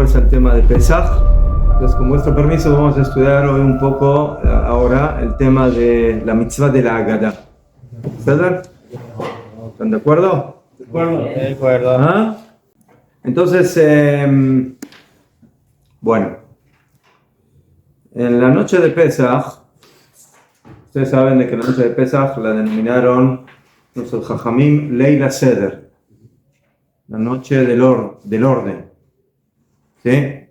fuerza el tema de Pesaj. Entonces, con vuestro permiso, vamos a estudiar hoy un poco ahora el tema de la mitzvah de la Haggadah. ¿Están de acuerdo? De acuerdo. ¿Ah? Entonces, bueno, en la noche de Pesaj, ustedes saben de que la noche de Pesaj la denominaron nuestros Jajamim Leila Seder, la noche del orden. ¿Sí?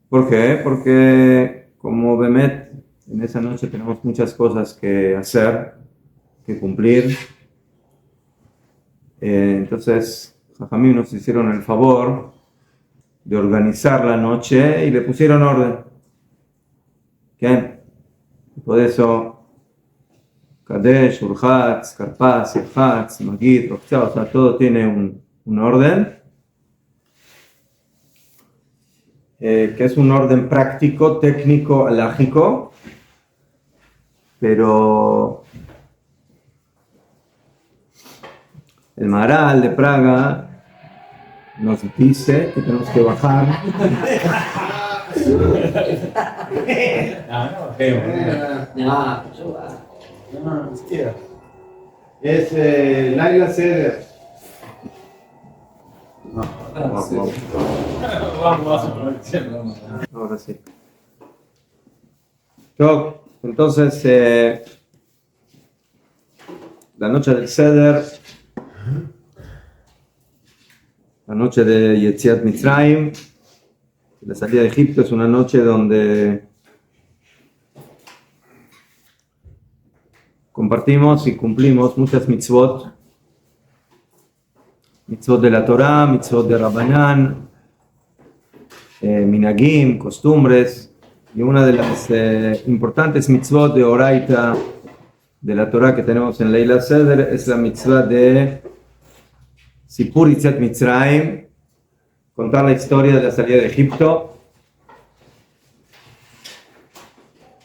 ¿Por qué? Porque como Bemet, en esa noche tenemos muchas cosas que hacer, que cumplir. Entonces, Jajamim nos hicieron el favor de organizar la noche y le pusieron orden. ¿Qué? Por eso, Kadesh, Urhatz, Karpaz, Yerhatz, Magid, Rochá, o sea, todo tiene un orden. Que es un orden práctico, técnico, halágico, pero el Maharal de Praga nos dice que tenemos que bajar. Es Laila Seder. Vamos. Ahora sí. Entonces, la noche del Seder, la noche de Yetziat Mitzrayim, la salida de Egipto, es una noche donde compartimos y cumplimos muchas mitzvot de la Torah, mitzvot de Rabbanán, minagim, costumbres, y una de las importantes mitzvot de Oraita de la Torah que tenemos en Leila Seder es la mitzvah de Sipur Yetziat Mitzrayim, contar la historia de la salida de Egipto.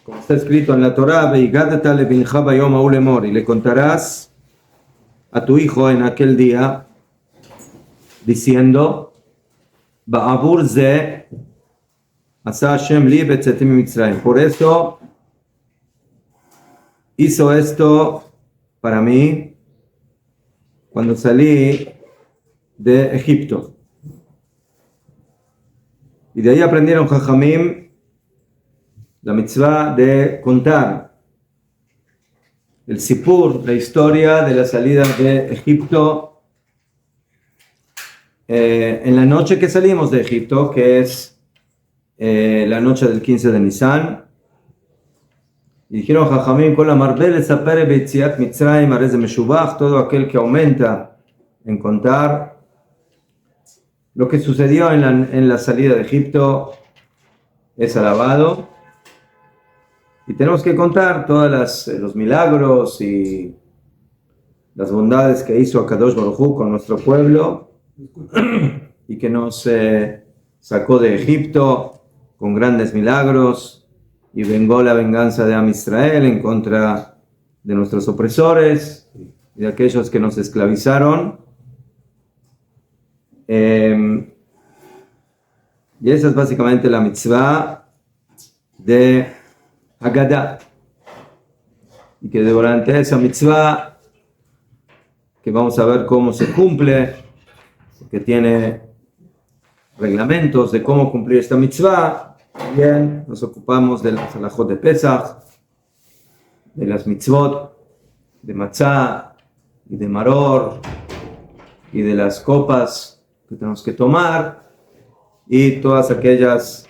Como está escrito en la Torah, Veigadata lebincha bayom ha'u lemor, y le contarás a tu hijo en aquel día diciendo, Ba'avur ze asa Hashem li betzati miMitzrayim. Por eso hizo esto para mí cuando salí de Egipto. Y de ahí aprendieron Jajamim la mitzvah de contar el Sipur, la historia de la salida de Egipto, en la noche que salimos de Egipto, que es la noche del 15 de Nisan. Y dijeron Jajamim, Kol hamarbel lesapere beitziat Mitzrayim arei ze meshubach, todo aquel que aumenta en contar lo que sucedió en la salida de Egipto es alabado. Y tenemos que contar todos los milagros y las bondades que hizo Akadosh Baruj Hu con nuestro pueblo y que nos sacó de Egipto con grandes milagros y vengó la venganza de Am Israel en contra de nuestros opresores y de aquellos que nos esclavizaron. Y esa es básicamente la mitzvah de Haggadah. Y que durante esa mitzvah, que vamos a ver cómo se cumple, que tiene reglamentos de cómo cumplir esta mitzvah, también nos ocupamos de las halajot de Pesach, de las mitzvot de matzah y de maror, y de las copas que tenemos que tomar, y todas aquellas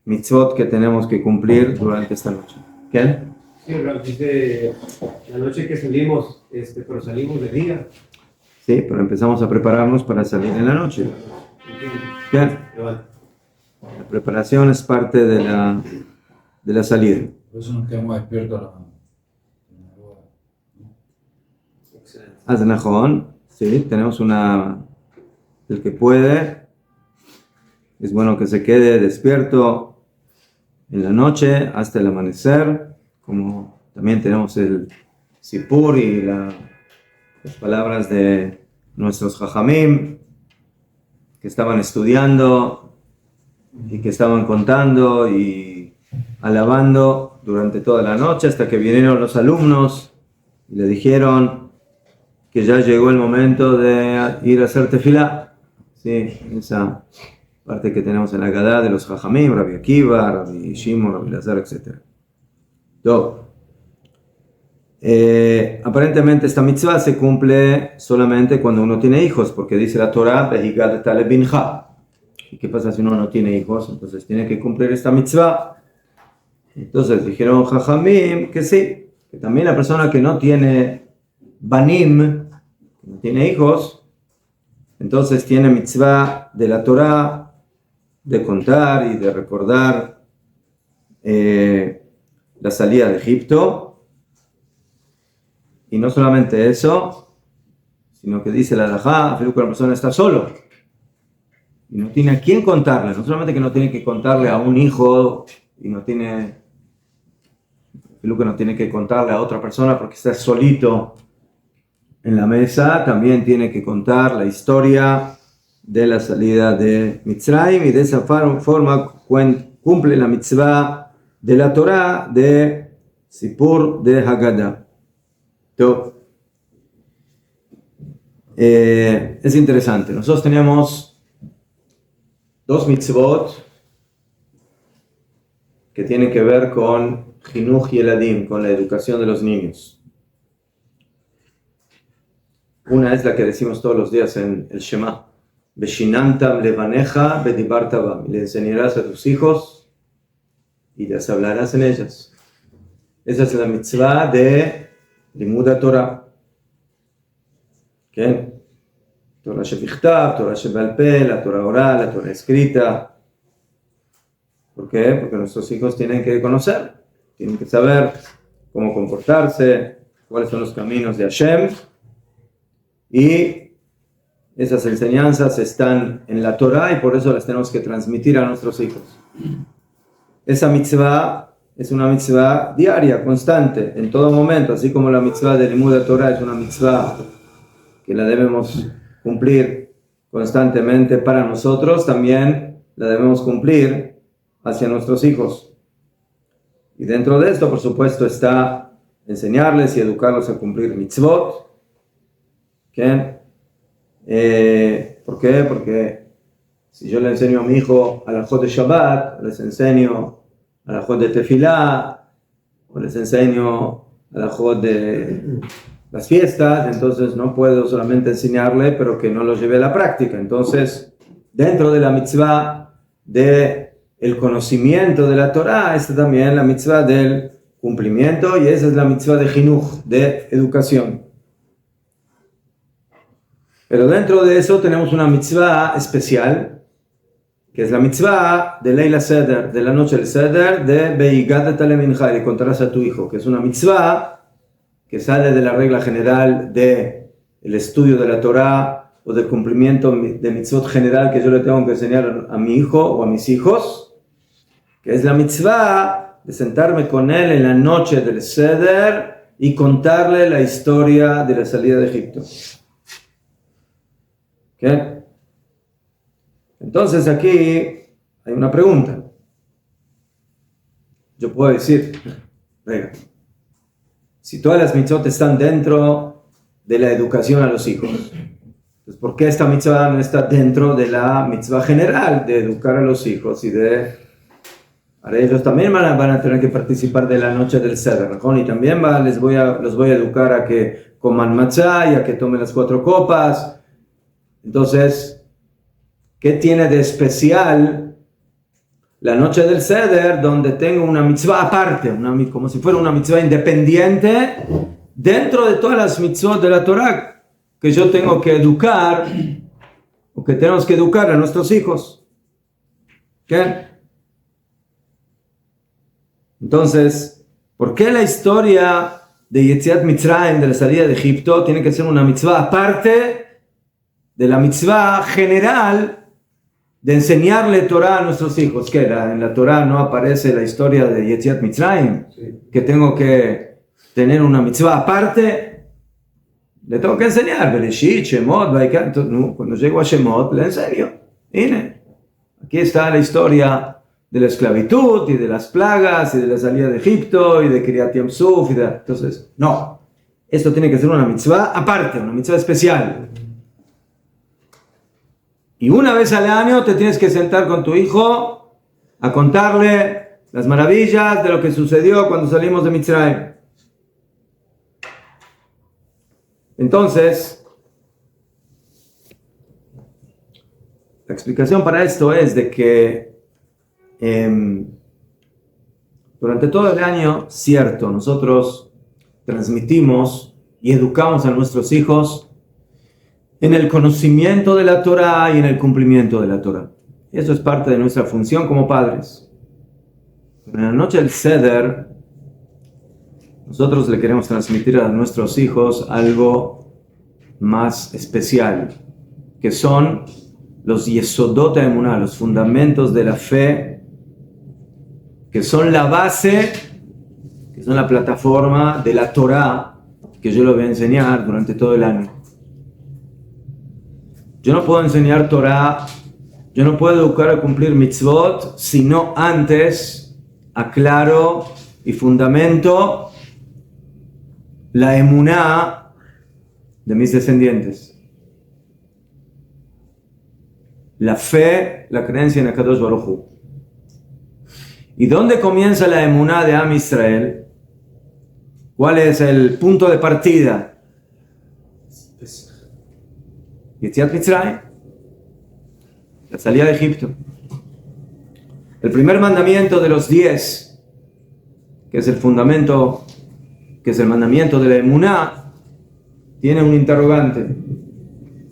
mitzvot que tenemos que cumplir durante esta noche. ¿Qué? Sí, dice la noche que salimos, pero salimos de día. Sí, pero empezamos a prepararnos para salir en la noche. ¿Qué? La preparación es parte de la salida. Por eso nos quedamos despiertos a la Aznajón, sí, tenemos el que puede, es bueno que se quede despierto en la noche hasta el amanecer, como también tenemos el Sipur y las palabras de nuestros Jajamim que estaban estudiando y que estaban contando y alabando durante toda la noche hasta que vinieron los alumnos y le dijeron que ya llegó el momento de ir a hacer tefilá. Sí, esa parte que tenemos en la Gadá de los Jajamim, Rabbi Akiva, Rabbi Shimon, Rabbi Lazar, etc. Aparentemente esta mitzvah se cumple solamente cuando uno tiene hijos, porque dice la Torah, Behigat Tale Binja. ¿Y qué pasa si uno no tiene hijos? Entonces tiene que cumplir esta mitzvah. Entonces dijeron Jajamim que sí, que también la persona que no tiene banim, que no tiene hijos, entonces tiene mitzvah de la Torah de contar y de recordar la salida de Egipto. Y no solamente eso, sino que dice la halajá, que la persona está solo y no tiene a quién contarle. No solamente que no tiene que contarle a un hijo y no tiene que contarle a otra persona porque está solito en la mesa, también tiene que contar la historia de la salida de Mitzrayim y de esa forma cumple la mitzvah de la Torah de Sipur de Haggadah. Es interesante. Nosotros tenemos dos mitzvot que tienen que ver con Jinuj Yeladim, con la educación de los niños. Una es la que decimos todos los días en el Shema. Beshinantam levaneja bedibarta bam. Le enseñarás a tus hijos y les hablarás en ellas. Esa es la mitzvah de Limud Torah. ¿Qué? Torah shebichtav, Torah shebal peh, la Torah oral, la Torah escrita. ¿Por qué? Porque nuestros hijos tienen que conocer, tienen que saber cómo comportarse, cuáles son los caminos de Hashem. Y esas enseñanzas están en la Torah y por eso las tenemos que transmitir a nuestros hijos. Esa mitzvah es una mitzvah diaria, constante, en todo momento, así como la mitzvah de Limud Torah es una mitzvah que la debemos cumplir constantemente para nosotros, también la debemos cumplir hacia nuestros hijos. Y dentro de esto, por supuesto, está enseñarles y educarlos a cumplir mitzvot. ¿Qué? ¿Por qué? Porque si yo le enseño a mi hijo alajot de Shabbat, les enseño alajot de Tefilá, o les enseño alajot de las fiestas, entonces no puedo solamente enseñarle, pero que no lo lleve a la práctica. Entonces, dentro de la mitzvah de el conocimiento de la Torah, está también la mitzvah del cumplimiento, y esa es la mitzvah de Jinuj, de educación. Pero dentro de eso tenemos una mitzvah especial, que es la mitzvah de Leila Seder, de la noche del Seder, de Beigat Tale Mincha, de contarás a tu hijo, que es una mitzvah que sale de la regla general del estudio de la Torah o del cumplimiento de mitzvot general que yo le tengo que enseñar a mi hijo o a mis hijos, que es la mitzvah de sentarme con él en la noche del Seder y contarle la historia de la salida de Egipto. ¿Qué? Entonces aquí hay una pregunta. Yo puedo decir, venga, si todas las mitzvot están dentro de la educación a los hijos, entonces ¿por qué esta mitzvah no está dentro de la mitzvah general de educar a los hijos y de... Ahora ellos también van a tener que participar de la noche del Seder, ¿no? Y también los voy a educar a que coman matzah y a que tomen las 4 copas. Entonces, ¿qué tiene de especial la noche del Seder, donde tengo una mitzvah aparte, como si fuera una mitzvah independiente, dentro de todas las mitzvot de la Torah que yo tengo que educar, o que tenemos que educar a nuestros hijos? ¿Qué? Entonces, ¿por qué la historia de Yetziat Mitzrayim, de la salida de Egipto, tiene que ser una mitzvah aparte de la mitzvah general de enseñarle Torah a nuestros hijos? Que en la Torah no aparece la historia de Yetziat Mitzrayim, sí, que tengo que tener una mitzvah aparte, le tengo que enseñar Bereshit, Shemot, Vaikra. Cuando llego a Shemot le enseño, Aquí está la historia de la esclavitud y de las plagas y de la salida de Egipto y de Kiryat Yam-Suf. Entonces, no. Esto tiene que ser una mitzvah aparte, una mitzvah especial. Y una vez al año te tienes que sentar con tu hijo a contarle las maravillas de lo que sucedió cuando salimos de Mitzrayim. Entonces, la explicación para esto es de que durante todo el año, cierto, nosotros transmitimos y educamos a nuestros hijos en el conocimiento de la Torah y en el cumplimiento de la Torah. Eso es parte de nuestra función como padres. Pero en la noche del Seder, nosotros le queremos transmitir a nuestros hijos algo más especial, que son los Yesodot HaEmunah, los fundamentos de la fe, que son la base, que son la plataforma de la Torah, que yo les voy a enseñar durante todo el año. Yo no puedo enseñar Torah, yo no puedo educar a cumplir mitzvot, sino antes aclaro y fundamento la emuná de mis descendientes. La fe, la creencia en Akadosh Baruj Hu. ¿Y dónde comienza la emuná de Am Israel? ¿Cuál es el punto de partida? Yetziat Mitzrayim, la salida de Egipto. El primer mandamiento de los 10, que es el fundamento, que es el mandamiento de la emuná, tiene un interrogante,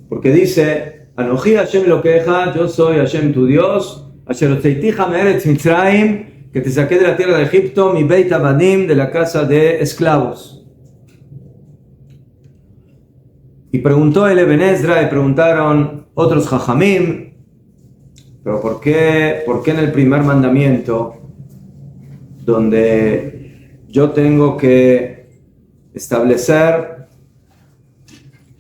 porque dice: Anoji Hashem Elokeja, yo soy Hashem tu Dios, Asher hotzeiticha me'eretz Mitzrayim, que te saqué de la tierra de Egipto, mi Beit Abanim, de la casa de esclavos. Y preguntó el Eben Ezra, y preguntaron otros Jajamim, pero ¿por qué en el primer mandamiento, donde yo tengo que establecer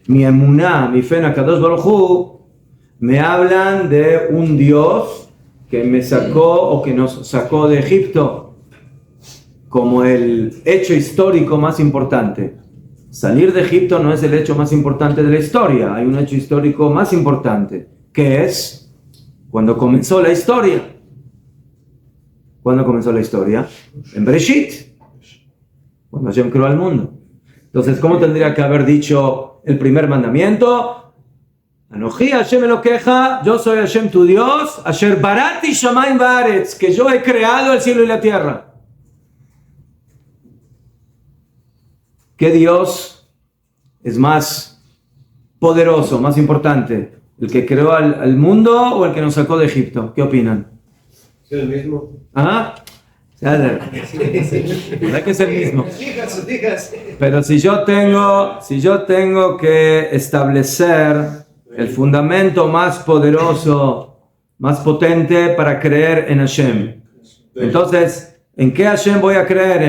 mi emuná, mi fe en Akadosh Baruj Hu, me hablan de un Dios que me sacó o que nos sacó de Egipto como el hecho histórico más importante? Salir de Egipto no es el hecho más importante de la historia. Hay un hecho histórico más importante, que es cuando comenzó la historia. ¿Cuándo comenzó la historia? En Bereshit, cuando Hashem creó al mundo. Entonces, ¿cómo tendría que haber dicho el primer mandamiento? Anoji Hashem Elokeja, yo soy Hashem tu Dios, Asher barati shamayim va'aretz, que yo he creado el cielo y la tierra. ¿Qué Dios es más poderoso, más importante? ¿El que creó al mundo o el que nos sacó de Egipto? ¿Qué opinan? Es el mismo. ¿Ah? ¿Verdad que es el mismo? Pero si yo tengo que establecer el fundamento más poderoso, más potente para creer en Hashem, entonces, ¿en qué Hashem voy a creer?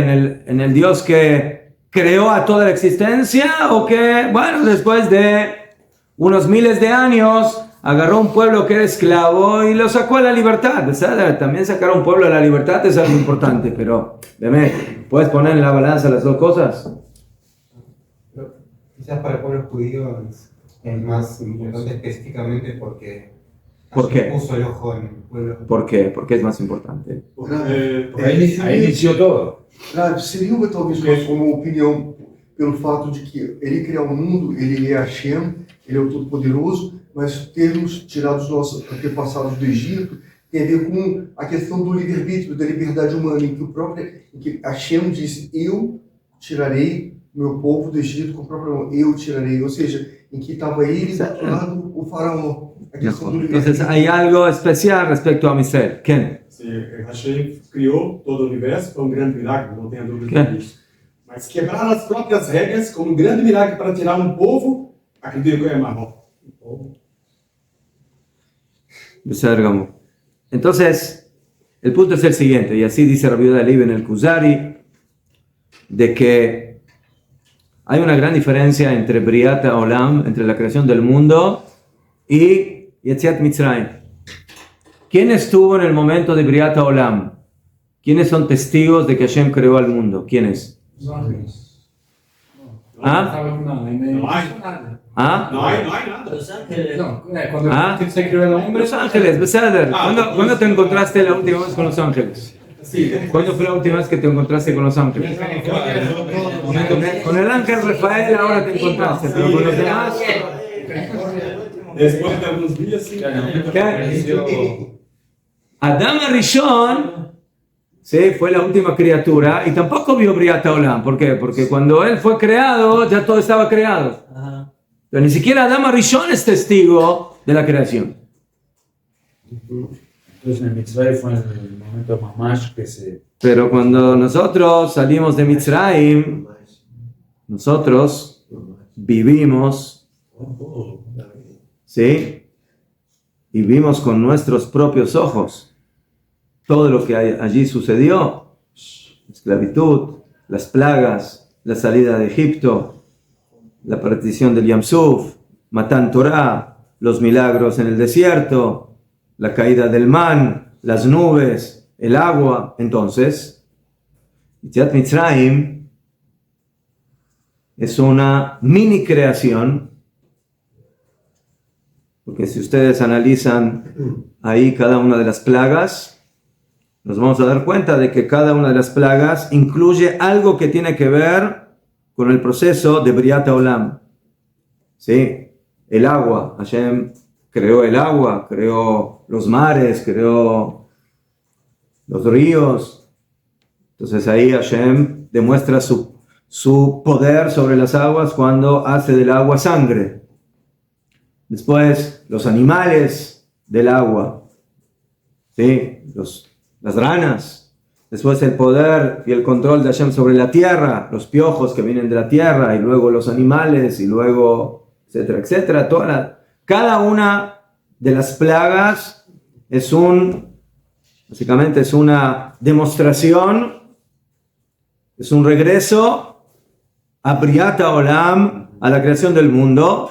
¿En el Dios que creó a toda la existencia, o que, bueno, después de unos miles de años agarró un pueblo que era esclavo y lo sacó a la libertad? ¿Sabes? También sacar a un pueblo a la libertad es algo importante, pero ¿puedes poner en la balanza las dos cosas? Pero quizás para el pueblo judío es más importante específicamente porque ¿Por qué? puso el ojo en el pueblo. ¿Por qué? ¿Por qué es más importante? Aí iniciou todo. Seria talvez uma opinião pelo fato de que ele criar o mundo, ele é Hashem, ele é o Todo-Poderoso, mas termos tirado os nossos antepassados do Egito tem a ver com a questão do livre-arbítrio, da liberdade humana, em que Hashem disse: eu tirarei meu povo do Egito com o próprio mão, eu tirarei, ou seja, em que estava ele do outro lado o faraó. Entonces hay algo especial respecto a Israel. ¿Quién? Hashem criou todo o universo, foi um grande milagre, não tenha dúvida disso. Mas quebrar as próprias regras como um grande milagre para tirar um povo, acredito que é Marrocos. Entonces, el punto es el siguiente, y así dice Rabbi Yehuda Levi en el Kuzari, de que hay una gran diferencia entre Briat HaOlam, entre la creación del mundo, y Yetziat Mitzrayim. ¿Quién estuvo en el momento de Briat Olam? ¿Quiénes son testigos de que Hashem creó al mundo? ¿Quiénes? Los ángeles. ¿Ah? No hay nada. ¿Ah? No hay nada. Los ángeles. No, cuando ¿Ah? se creó el hombre. Los ángeles, Beseder. ¿Cuándo te encontraste la última vez con los ángeles? Sí. ¿Cuándo fue la última vez que te encontraste con los ángeles? Con el ángel Rafael ahora te encontraste, pero con los demás... Después de algunos días, sí. Adán Arishon, sí, fue la última criatura y tampoco vio Briat Olam. ¿Por qué? Porque cuando él fue creado, ya todo estaba creado. Ajá. Pero ni siquiera Adán Arishon es testigo de la creación. Entonces en Mitzrayim fue el momento mamash que se... Pero cuando nosotros salimos de Mitzrayim, nosotros vivimos, ¿sí? Y vimos con nuestros propios ojos todo lo que allí sucedió. La esclavitud, las plagas, la salida de Egipto, la partición del Yam Suf, Matan Torah, los milagros en el desierto, la caída del man, las nubes, el agua. Entonces, Yetziat Mitzrayim es una mini creación, porque si ustedes analizan ahí cada una de las plagas, nos vamos a dar cuenta de que cada una de las plagas incluye algo que tiene que ver con el proceso de Briat Olam. ¿Sí? El agua, Hashem creó el agua, creó los mares, creó los ríos. Entonces ahí Hashem demuestra su poder sobre las aguas cuando hace del agua sangre. Después, los animales del agua, ¿sí? Las ranas. Después, el poder y el control de Hashem sobre la tierra, los piojos que vienen de la tierra, y luego los animales, y luego, etcétera, etcétera. Cada una de las plagas básicamente es una demostración, es un regreso a Briat Olam, a la creación del mundo.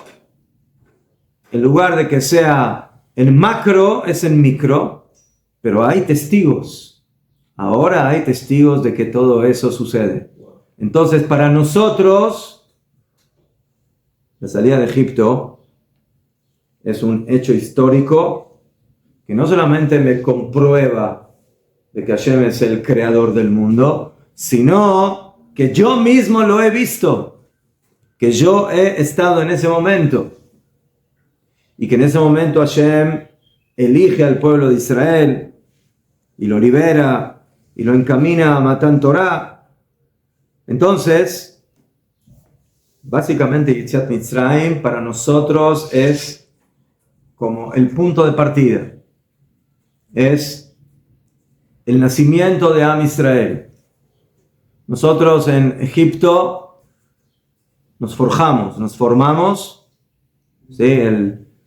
En lugar de que sea en macro, es en micro, pero hay testigos. Ahora hay testigos de que todo eso sucede. Entonces, para nosotros, la salida de Egipto es un hecho histórico que no solamente me comprueba de que Hashem es el creador del mundo, sino que yo mismo lo he visto, que yo he estado en ese momento. Y que en ese momento Hashem elige al pueblo de Israel y lo libera y lo encamina a Matan Torah. Entonces, básicamente Yetziat Mitzrayim para nosotros es como el punto de partida. Es el nacimiento de Am Israel. Nosotros en Egipto nos forjamos, nos formamos, ¿sí?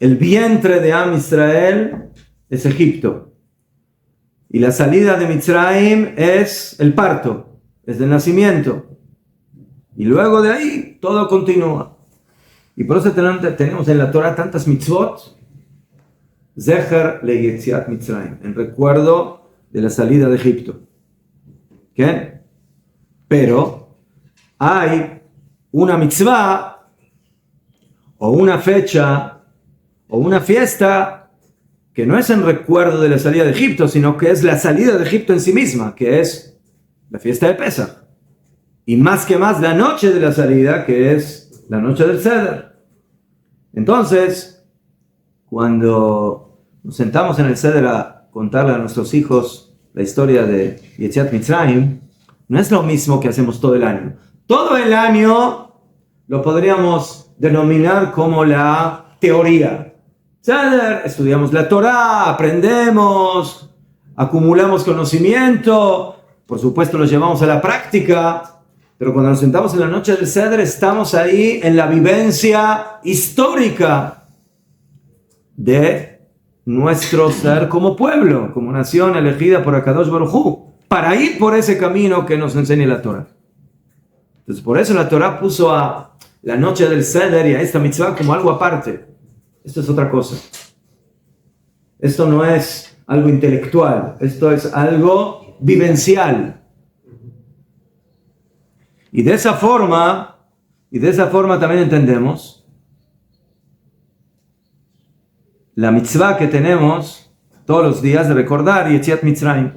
El vientre de Am Israel es Egipto. Y la salida de Mitzrayim es el parto, es el nacimiento. Y luego de ahí todo continúa. Y por eso tenemos en la Torah tantas mitzvot. Zecher le Yetziat Mitzrayim, en recuerdo de la salida de Egipto. ¿Qué? Pero hay una mitzvah o una fecha o una fiesta que no es en recuerdo de la salida de Egipto, sino que es la salida de Egipto en sí misma, que es la fiesta de Pesach. Y más que más la noche de la salida, que es la noche del Seder. Entonces, cuando nos sentamos en el Seder a contarle a nuestros hijos la historia de Yetziat Mitzrayim, no es lo mismo que hacemos todo el año. Todo el año lo podríamos denominar como la teoría. Seder, estudiamos la Torah, aprendemos, acumulamos conocimiento, por supuesto lo llevamos a la práctica, pero cuando nos sentamos en la noche del Seder estamos ahí en la vivencia histórica de nuestro ser como pueblo, como nación elegida por Akadosh Baruj Hu, para ir por ese camino que nos enseña la Torah. Entonces por eso la Torah puso a la noche del Seder y a esta mitzvah como algo aparte. Esto es otra cosa. Esto no es algo intelectual, esto es algo vivencial. Y de esa forma también entendemos la mitzvah que tenemos todos los días de recordar Yetziat Mitzrayim.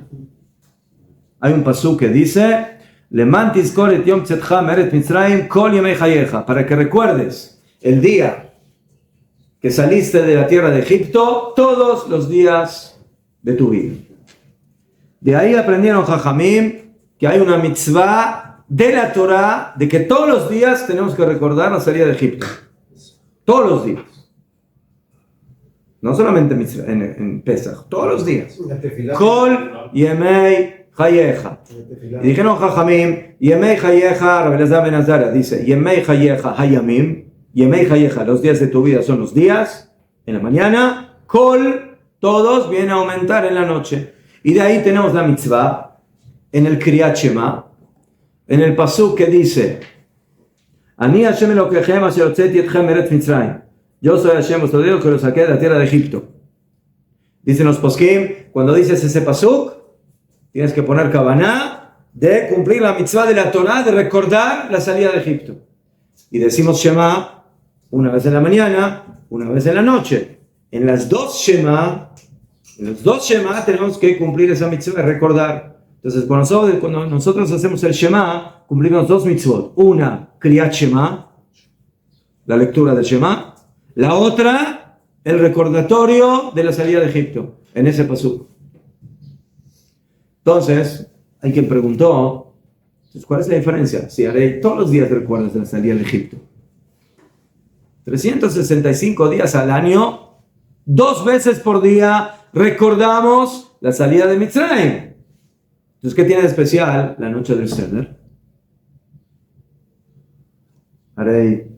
Hay un pasuk que dice, Leman tizkor et yom tzetcha me'eretz Mitzrayim kol yemei chayecha, para que recuerdes el día que saliste de la tierra de Egipto todos los días de tu vida. De ahí aprendieron Jajamim que hay una mitzvah de la Torah de que todos los días tenemos que recordar la salida de Egipto. Todos los días. No solamente en Pesach, todos los días. Kol Yemei Chayecha. Y dijeron Jajamim, Yemei Chayecha, Rabbi Elazar ben Azariah dice, Yemei Chayecha Hayamim, Yemei Chayecha, los días de tu vida son los días, en la mañana, Kol, todos vienen a aumentar en la noche. Y de ahí tenemos la mitzvah, en el Kriyat Shema, en el pasuk que dice, Ani Hashem Elokechem asher hotzeti etchem me'eretz Mitzrayim. Yo soy Hashem, vuestro Dios, que los saqué de la tierra de Egipto. Dicen los poskim, cuando dices ese pasuk, tienes que poner kavaná de cumplir la mitzvah de la Torah, de recordar la salida de Egipto. Y decimos Shema una vez en la mañana, una vez en la noche. En los dos Shema tenemos que cumplir esa mitzvah de recordar. Entonces, cuando nosotros hacemos el Shema, cumplimos dos mitzvot. Una, Kriyat Shema, la lectura del Shema. La otra, el recordatorio de la salida de Egipto, en ese pasuk. Entonces, hay quien preguntó, ¿cuál es la diferencia? Si haré todos los días recuerdos de la salida de Egipto. 365 días al año, 2 veces por día, recordamos la salida de Mitzrayim. Entonces, ¿qué tiene de especial la noche del Seder? Haré,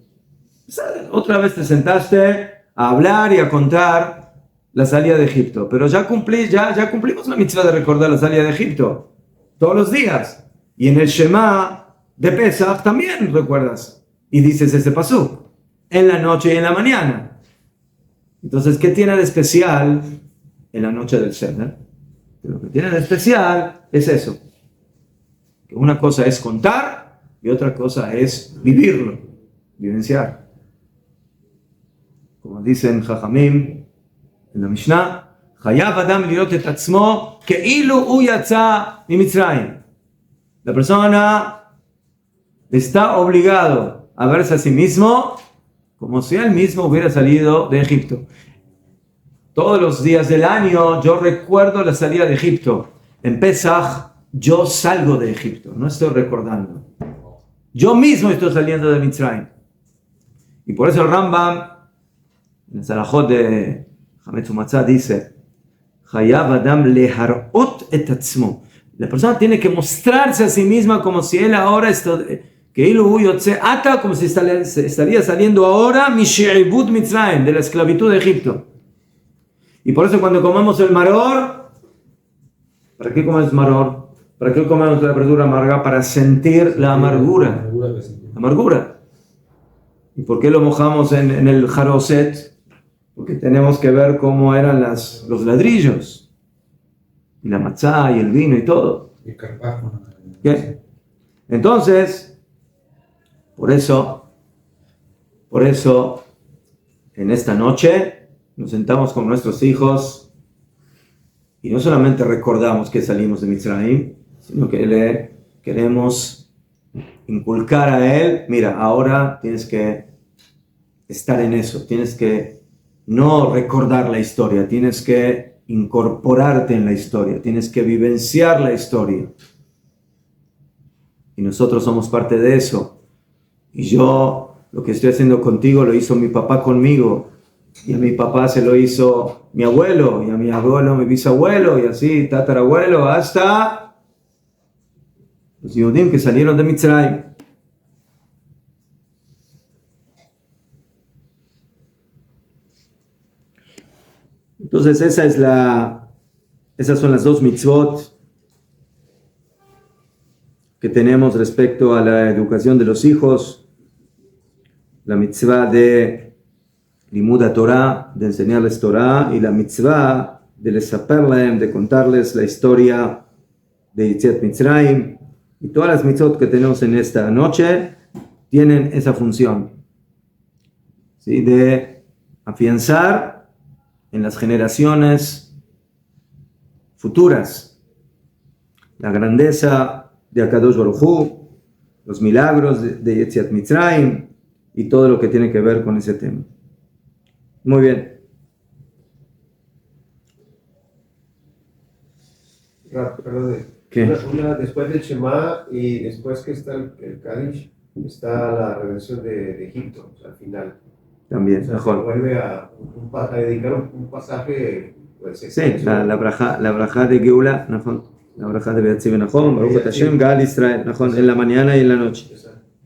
otra vez te sentaste a hablar y a contar la salida de Egipto, pero ya cumplimos la mitzvah de recordar la salida de Egipto todos los días. Y en el Shema de Pesach también recuerdas y dices ese pasuk en la noche y en la mañana. Entonces, ¿qué tiene de especial en la noche del Seder? Lo que tiene de especial es eso, que una cosa es contar y otra cosa es vivirlo, vivenciar. Como dicen Jajamim en la Mishnah, Chayav Adam lirot et atzmo ke'ilu hu yatza miMitzrayim. La persona está obligado a verse a sí mismo como si él mismo hubiera salido de Egipto. Todos los días del año yo recuerdo la salida de Egipto. En Pesach yo salgo de Egipto, no estoy recordando. Yo mismo estoy saliendo de Mitzrayim. Y por eso el Rambam, en el Salahot de Hametz Umatzah, dice, Chayav Adam leharot et atzmo. La persona tiene que mostrarse a sí misma como si él ahora como si estaría saliendo ahora mishe'ibud Mitzrayim, de la esclavitud de Egipto. Y por eso cuando comemos el maror, ¿para qué comemos maror? ¿Para qué comemos la verdura amarga? Para sentir la amargura. Amargura. ¿Y por qué lo mojamos en el jaroset? Porque tenemos que ver cómo eran los ladrillos, y la matzá, y el vino, y todo. El carpajo. ¿Qué? Entonces, por eso, en esta noche, nos sentamos con nuestros hijos, y no solamente recordamos que salimos de Mitzrayim, sino que le queremos inculcar a él, mira, ahora tienes que estar en eso, tienes que no recordar la historia, tienes que incorporarte en la historia, tienes que vivenciar la historia. Y nosotros somos parte de eso. Y yo, lo que estoy haciendo contigo, lo hizo mi papá conmigo, y a mi papá se lo hizo mi abuelo, y a mi abuelo mi bisabuelo, y así tatarabuelo, hasta los Yehudim que salieron de Mitzrayim. Entonces esas son las dos mitzvot que tenemos respecto a la educación de los hijos. La mitzvah de Limud Torah, de enseñarles Torah, y la mitzvah de Lesaperlem, de contarles la historia de Yetziat Mitzrayim, y todas las mitzvot que tenemos en esta noche tienen esa función, ¿sí? De afianzar en las generaciones futuras la grandeza de Akadosh Baruj Hu, los milagros de Yetziat Mitzrayim y todo lo que tiene que ver con ese tema. Muy bien. Perdón, ¿Qué? después del Shema y después que está el Kadish, está la redención de Egipto, o sea, al final. También, O sea, se mejor. vuelve a dedicar un pasaje, pues, Sí, la braja de Geula, mejor. La braja de Beatzi Benachon, Baruch et Hashem, Gal Israel, mejor, en la mañana y en la noche.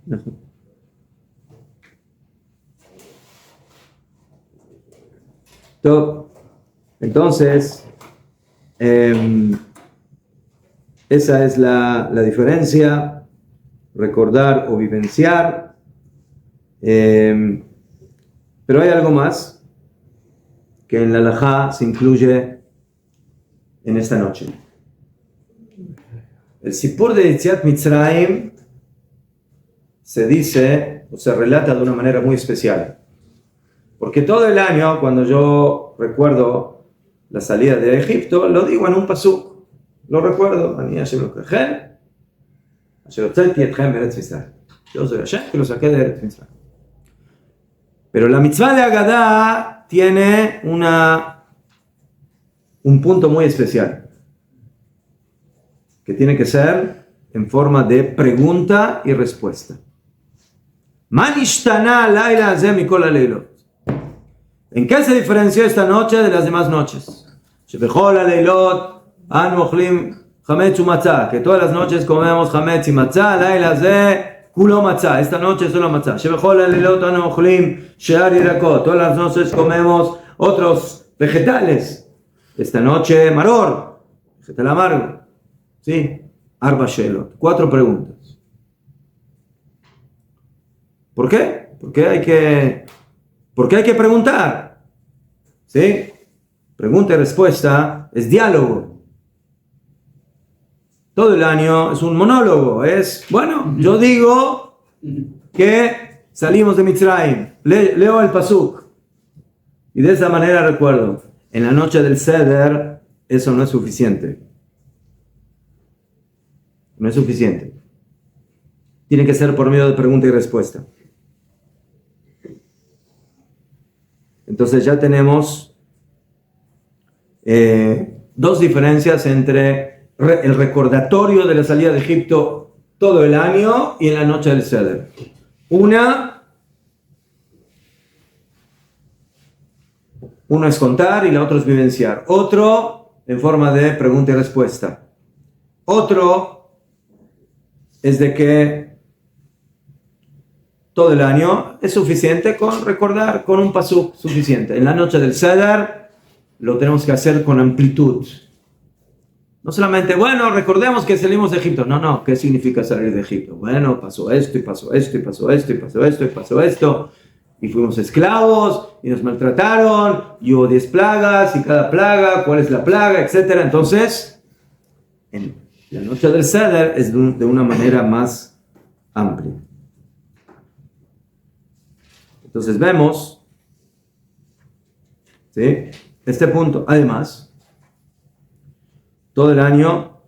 Mejor. Entonces, esa es la diferencia, recordar o vivenciar. Pero hay algo más que en la halajá se incluye en esta noche. El Sipur de Yetziat Mitzrayim se dice o se relata de una manera muy especial. Porque todo el año, cuando yo recuerdo la salida de Egipto, lo digo en un pasuk. Lo recuerdo. Yo soy Hashem que lo saqué de Eretz Mitzrayim. Pero la mitzvah de Agadá tiene un punto muy especial, que tiene que ser en forma de pregunta y respuesta. Man ishtana laila hazeh mikol haleilot. ¿En qué se diferenció esta noche de las demás noches? Shebechol haleilot anu ochlim chametz umatzah, que todas las noches comemos chametz y matzah, laila hazeh kulo matzah, esta noche solo matzah. Shebechol haleilot anu ochlim shear yirakot, todas las noches comemos otros vegetales. Esta noche maror, vegetal amargo. ¿Sí? Arba shelot, 4 preguntas. ¿Por qué? Porque hay que preguntar. ¿Sí? Pregunta y respuesta es diálogo. Todo el año es un monólogo. Es, bueno, yo digo que salimos de Mitzrayim. Leo el pasuk. Y de esa manera recuerdo. En la noche del Seder, eso no es suficiente. No es suficiente. Tiene que ser por medio de pregunta y respuesta. Entonces ya tenemos 2 diferencias entre el recordatorio de la salida de Egipto todo el año y en la noche del Seder. Uno es contar y la otra es vivenciar. Otro en forma de pregunta y respuesta. Otro es de que todo el año es suficiente con recordar con un pasuk suficiente. En la noche del Seder lo tenemos que hacer con amplitud. No solamente, bueno, recordemos que salimos de Egipto. No, ¿qué significa salir de Egipto? Bueno, pasó esto, y pasó esto, y pasó esto, y pasó esto, y pasó esto. Y fuimos esclavos, y nos maltrataron, y hubo 10 plagas, y cada plaga, cuál es la plaga, etc. Entonces, en la noche del Seder es de una manera más amplia. Entonces vemos, ¿sí?, este punto. Además, todo el año,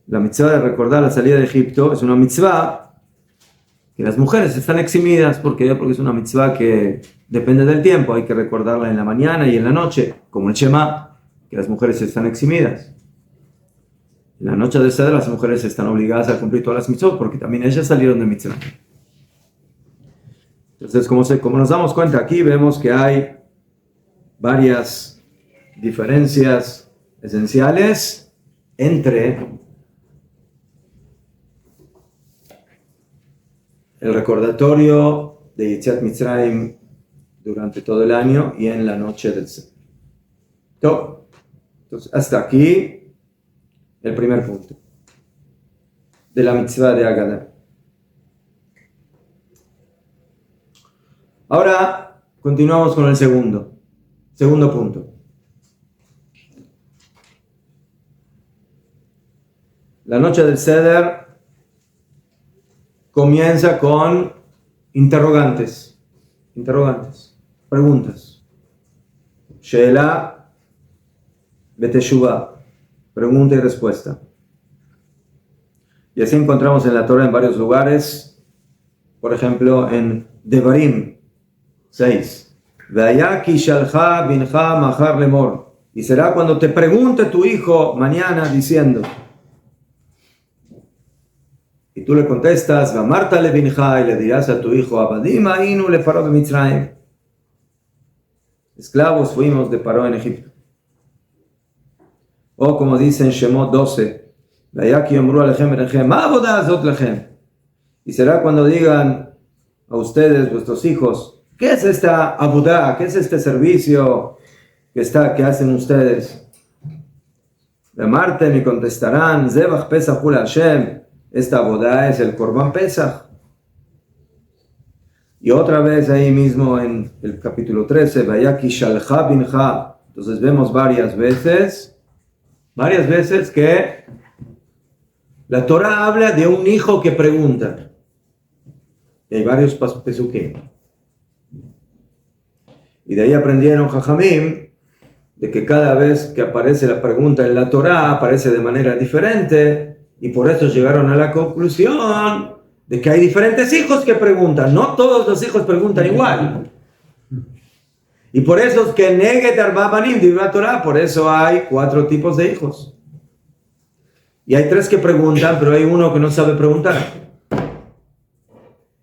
la mitzvah de recordar la salida de Egipto es una mitzvah que las mujeres están eximidas. ¿Por qué? Porque es una mitzvah que depende del tiempo. Hay que recordarla en la mañana y en la noche, como el Shema, que las mujeres están eximidas. En la noche del Seder las mujeres están obligadas a cumplir todas las mitzvot porque también ellas salieron de Mitzrayim. Entonces, como nos damos cuenta aquí, vemos que hay varias diferencias esenciales entre el recordatorio de Yetziat Mitzrayim durante todo el año y en la noche del Seder. Entonces, hasta aquí el primer punto de la mitzvah de Agadá. Ahora continuamos con el segundo punto. La noche del Seder comienza con interrogantes, preguntas. Sheela beteshuvah, pregunta y respuesta. Y así encontramos en la Torah en varios lugares, por ejemplo en Devarim 6. Vayaki shalcha bincha mahar lemor. Y será cuando te pregunte tu hijo mañana diciendo, y tú le contestas, Vamarta le bincha, y le dirás a tu hijo, Abadim ainu le Paró de Mitzrayim. Esclavos fuimos de Paró en Egipto. O como dice en Shemot 12, Vayaki yomru alechem berechem, ma avodah azot lechem. Y será cuando digan a ustedes, vuestros hijos, ¿qué es esta avodah? ¿Qué es este servicio que hacen ustedes? Vamarta me contestarán, Zebach Pesach ul Hashem. Esta boda es el Korban Pesach. Y otra vez ahí mismo en el capítulo 13, Vayaki shalcha bincha. Entonces vemos varias veces que la Torah habla de un hijo que pregunta. Y hay varios pesukim. Y de ahí aprendieron Jajamim de que cada vez que aparece la pregunta en la Torah aparece de manera diferente. Y por eso llegaron a la conclusión de que hay diferentes hijos que preguntan. No todos los hijos preguntan igual. Y por eso es que Neget Arba Banim de la Torah, por eso hay 4 tipos de hijos. Y hay 3 que preguntan, pero hay uno que no sabe preguntar.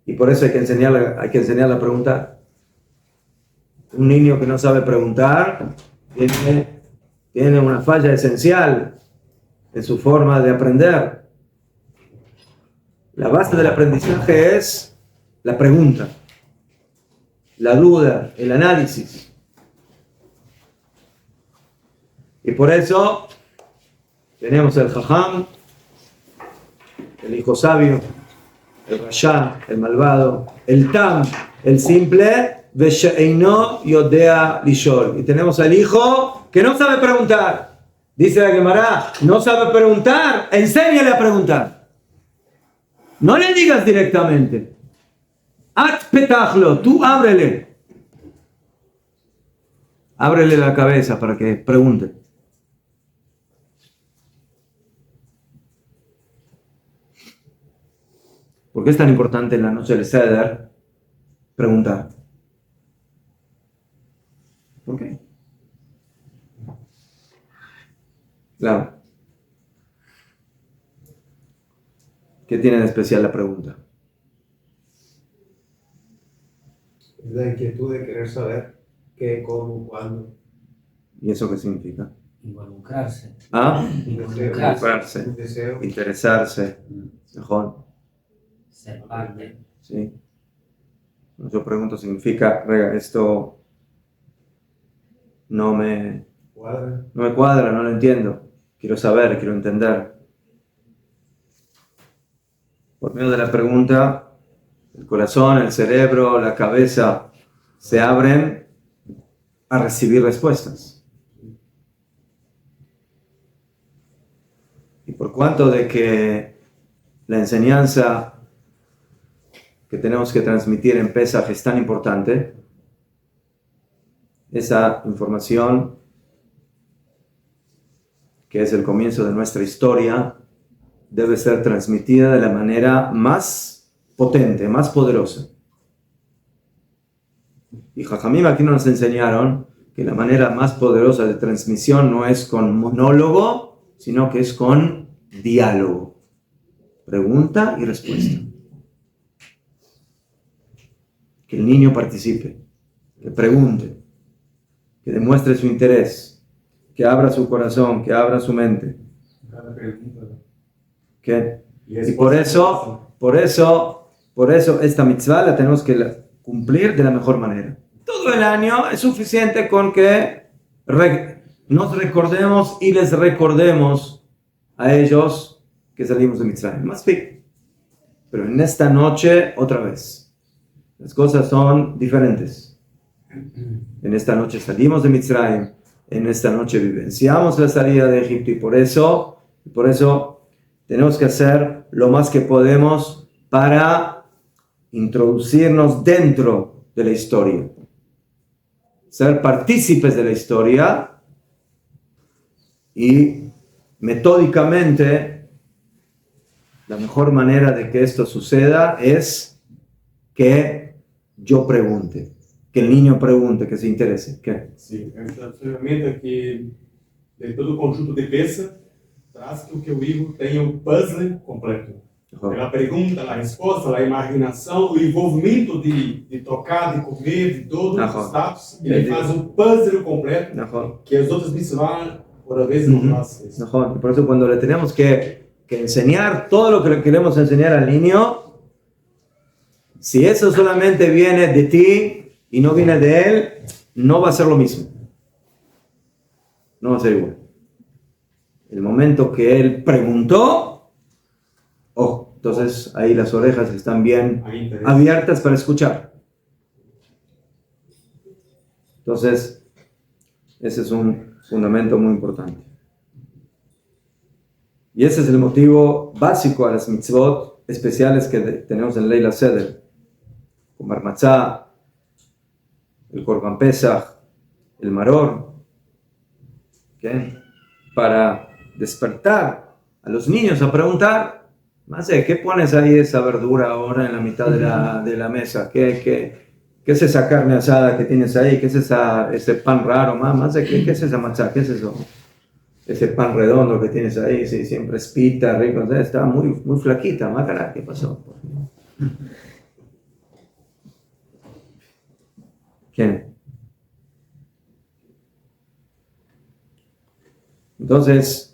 Y por eso hay que enseñarle a preguntar. Un niño que no sabe preguntar tiene una falla esencial en su forma de aprender. La base del aprendizaje es la pregunta, la duda, el análisis. Y por eso tenemos el Jajam, el hijo sabio, el Rasha, el malvado, el Tam, el simple, Vesheino Yodea Lishol. Y tenemos al hijo que no sabe preguntar. Dice la Gemara, no sabe preguntar, enséñale a preguntar. No le digas directamente. At petachlo, tú ábrele. Ábrele la cabeza para que pregunte. ¿Por qué es tan importante en la noche del Seder preguntar? ¿Por qué? Claro. ¿Qué tiene de especial la pregunta? Es la inquietud de querer saber qué, cómo, cuándo. ¿Y eso qué significa? Involucrarse. ¿Ah? Involucrarse. Un deseo. Interesarse. Mejor. Ser parte. Sí. Yo pregunto, significa, rega, esto no me cuadra, no lo entiendo. Quiero saber, quiero entender. Por medio de la pregunta, el corazón, el cerebro, la cabeza se abren a recibir respuestas. Y por cuanto de que la enseñanza que tenemos que transmitir en Pesaj es tan importante, esa información que es el comienzo de nuestra historia debe ser transmitida de la manera más potente, más poderosa. Y Jajamim aquí nos enseñaron que la manera más poderosa de transmisión no es con monólogo, sino que es con diálogo. Pregunta y respuesta. Que el niño participe, que pregunte, que demuestre su interés, que abra su corazón, que abra su mente. ¿Qué? Y por eso esta mitzvah la tenemos que cumplir de la mejor manera. Todo el año es suficiente con que nos recordemos y les recordemos a ellos que salimos de Mitzrayim. Más bien. Pero en esta noche, otra vez, las cosas son diferentes. En esta noche salimos de Mitzrayim, en esta noche vivenciamos la salida de Egipto y por eso tenemos que hacer lo más que podemos para introducirnos dentro de la historia, ser partícipes de la historia y metódicamente la mejor manera de que esto suceda es que yo pregunte, que el niño pregunte, que se interese. ¿Qué? Sim, essa ferramenta que de todo o conjunto de peça traz que o livro tenha o puzzle completo. A pergunta, a resposta, a imaginação, o envolvimento de tocar, de comer, de todos os status. Ele faz um puzzle completo que as outras mitzvot por vez não fazem. Por eso cuando le tenemos que enseñar todo lo que le queremos enseñar al niño, si eso solamente viene de ti y no viene de él, no va a ser lo mismo. No va a ser igual. El momento que él preguntó, entonces ahí las orejas están bien abiertas para escuchar. Entonces, ese es un fundamento muy importante. Y ese es el motivo básico a las mitzvot especiales que tenemos en Leila Seder. Comer matzá, el Korban Pesach, el Maror. ¿Okay? Para despertar a los niños a preguntar, ¿qué pones ahí esa verdura ahora en la mitad de la mesa? ¿Qué es esa carne asada que tienes ahí? ¿Qué es ese pan raro? ¿Qué es esa matzá? ¿Qué es eso? Ese pan redondo que tienes ahí, sí, siempre es pita, rico. Estaba muy flaquita, Macará, ¿qué pasó? ¿Quién? Entonces,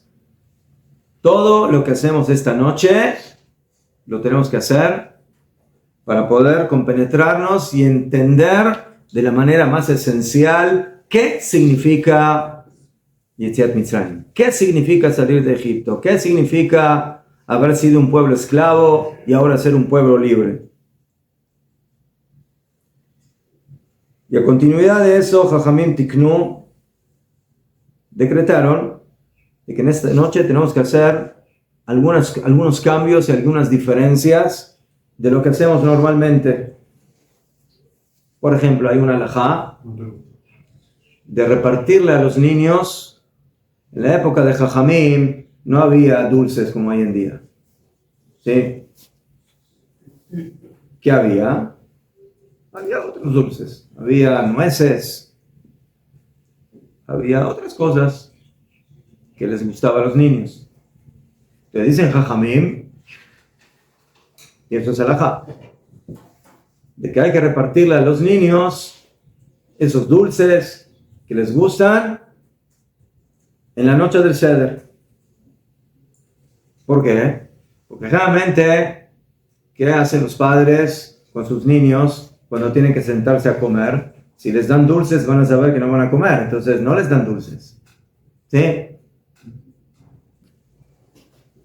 todo lo que hacemos esta noche lo tenemos que hacer para poder compenetrarnos y entender de la manera más esencial qué significa Yetziat Mitzrayim, qué significa salir de Egipto, qué significa haber sido un pueblo esclavo y ahora ser un pueblo libre. Y a continuidad de eso, Jajamim Tiknu decretaron de que en esta noche tenemos que hacer algunos cambios y algunas diferencias de lo que hacemos normalmente. Por ejemplo, hay una halajá de repartirle a los niños. En la época de Jajamim no había dulces como hoy en día. ¿Sí? ¿Qué había? Había otros dulces. Había nueces. Había otras cosas que les gustaba a los niños. Le dicen Jajamim, y eso es halajá, de que hay que repartirle a los niños esos dulces que les gustan en la noche del Seder. ¿Por qué? Porque generalmente, ¿qué hacen los padres con sus niños cuando tienen que sentarse a comer? Si les dan dulces, van a saber que no van a comer, entonces no les dan dulces. ¿Sí?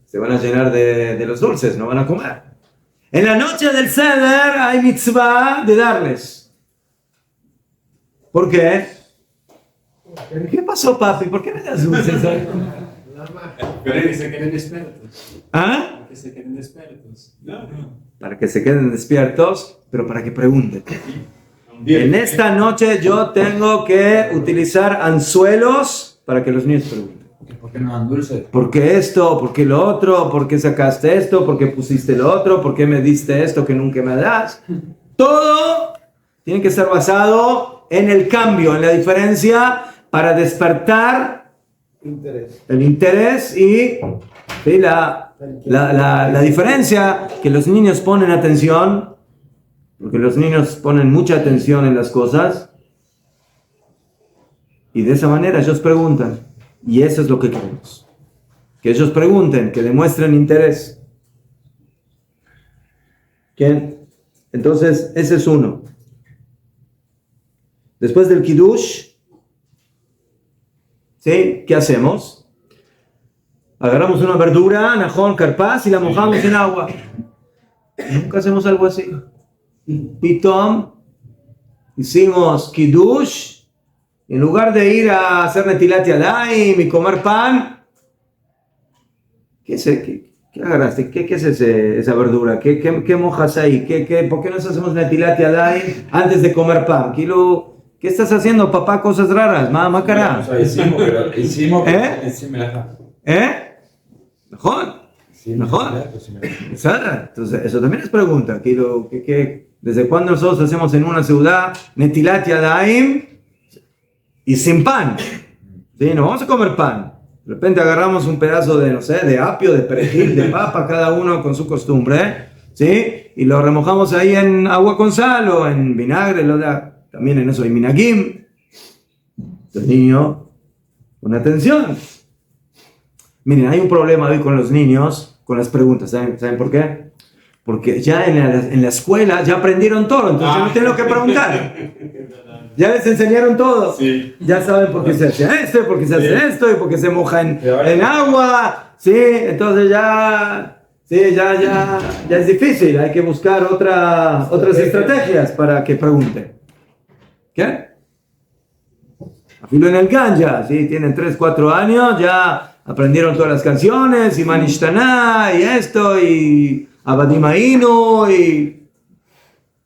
Se van a llenar de los dulces, no van a comer. En la noche del Seder hay mitzvah de darles. ¿Por qué? ¿Qué pasó, papi? ¿Por qué me das dulces hoy? Para que se queden despiertos. ¿Ah? Para que se queden despiertos. No. Para que se queden despiertos, pero para que pregunten. En esta noche yo tengo que utilizar anzuelos para que los niños pregunten. ¿Por qué no dan dulce? ¿Por qué esto? ¿Por qué lo otro? ¿Por qué sacaste esto? ¿Por qué pusiste lo otro? ¿Por qué me diste esto que nunca me das? Todo tiene que ser basado en el cambio, en la diferencia, para despertar el interés y ¿sí? la diferencia, que los niños ponen atención, porque los niños ponen mucha atención en las cosas, y de esa manera ellos preguntan. Y eso es lo que queremos. Que ellos pregunten, que demuestren interés. ¿Quién? Entonces, ese es uno. Después del Kiddush, ¿sí? ¿Qué hacemos? Agarramos una verdura, najón, carpaz, y la mojamos en agua. Nunca hacemos algo así. Pitom, hicimos Kiddush. En lugar de ir a hacer Netilat Yadayim y comer pan, ¿qué ¿Qué agarraste? ¿Qué es esa verdura? ¿Qué mojas ahí? ¿Por qué nos hacemos netilat yadayim antes de comer pan? ¿Qué estás haciendo, papá? Cosas raras, mamá cara. hicimos, Mejor. Mejor. Entonces, eso también es pregunta. ¿Desde cuándo nosotros hacemos en una ciudad netilat yadayim y sin pan? ¿Sí? No vamos a comer pan. De repente agarramos un pedazo de, no sé, de apio, de perejil, de papa, cada uno con su costumbre, ¿sí? Y lo remojamos ahí en agua con sal o en vinagre, también en eso hay minagim. Los niños, con atención. Miren, hay un problema hoy con los niños, con las preguntas, ¿saben por qué? Porque ya en la escuela ya aprendieron todo, entonces ya no tienen lo que preguntar. Ya les enseñaron todo. Sí. Ya saben por qué se hace esto, por qué se hace esto, y por qué se moja en agua. Sí, entonces ya es difícil. Hay que buscar otras estrategias para que pregunten. ¿Qué? Afilo en el Ganja, sí, tienen 3, 4 años, ya aprendieron todas las canciones, y Manishtana, y esto, y Abadim Ainu, y...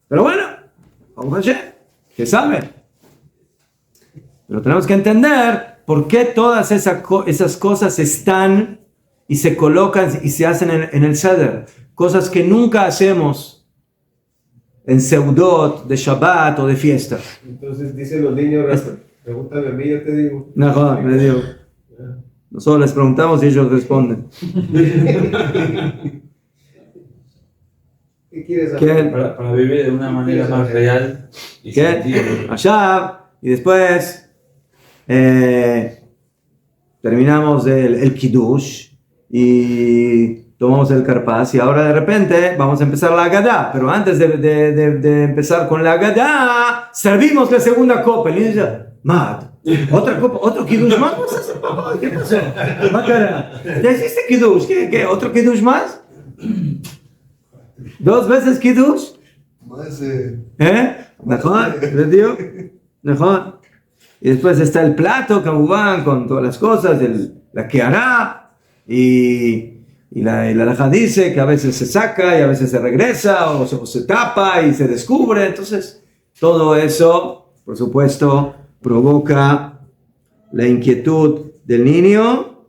Pero bueno, vamos a Hashem, ¿qué saben? Pero tenemos que entender por qué todas esas cosas están y se colocan y se hacen en el Seder. Cosas que nunca hacemos en Seudot, de Shabbat o de fiesta. Entonces dicen los niños, pregúntame a mí, yo te digo. No, le digo. Nosotros les preguntamos y ellos responden. ¿Qué quieres hacer? Para vivir de una manera más real y sentido. Allá, y después terminamos el Kiddush y tomamos el Karpas y ahora de repente vamos a empezar la Agadá, pero antes de empezar con la Agadá servimos la segunda copa. Y dice, Mad, otra copa, otro Kiddush más. ¿Qué pasó? ¿Ya hiciste Kiddush? ¿Qué? ¿Otro Kiddush más? 2 veces Kiddush. Mas Mejor, ¿les digo? Mejor. Y después está el plato, Kamubán, con todas las cosas, la que hará, y la halajá dice que a veces se saca y a veces se regresa, o se tapa y se descubre. Entonces, todo eso, por supuesto, provoca la inquietud del niño,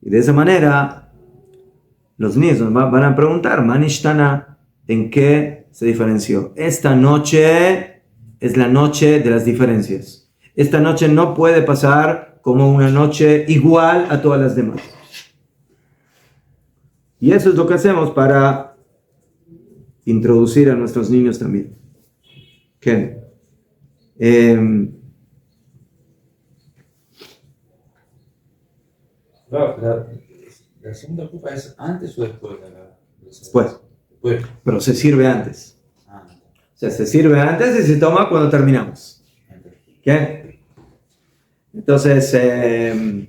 y de esa manera, los niños nos van a preguntar, Manishtana, ¿en qué se diferenció? Esta noche es la noche de las diferencias. Esta noche no puede pasar como una noche igual a todas las demás. Y eso es lo que hacemos para introducir a nuestros niños también. ¿Qué? La segunda copa es antes o después de Después. Pero se sirve antes. O sea, se sirve antes y se toma cuando terminamos. ¿Qué? Entonces, hay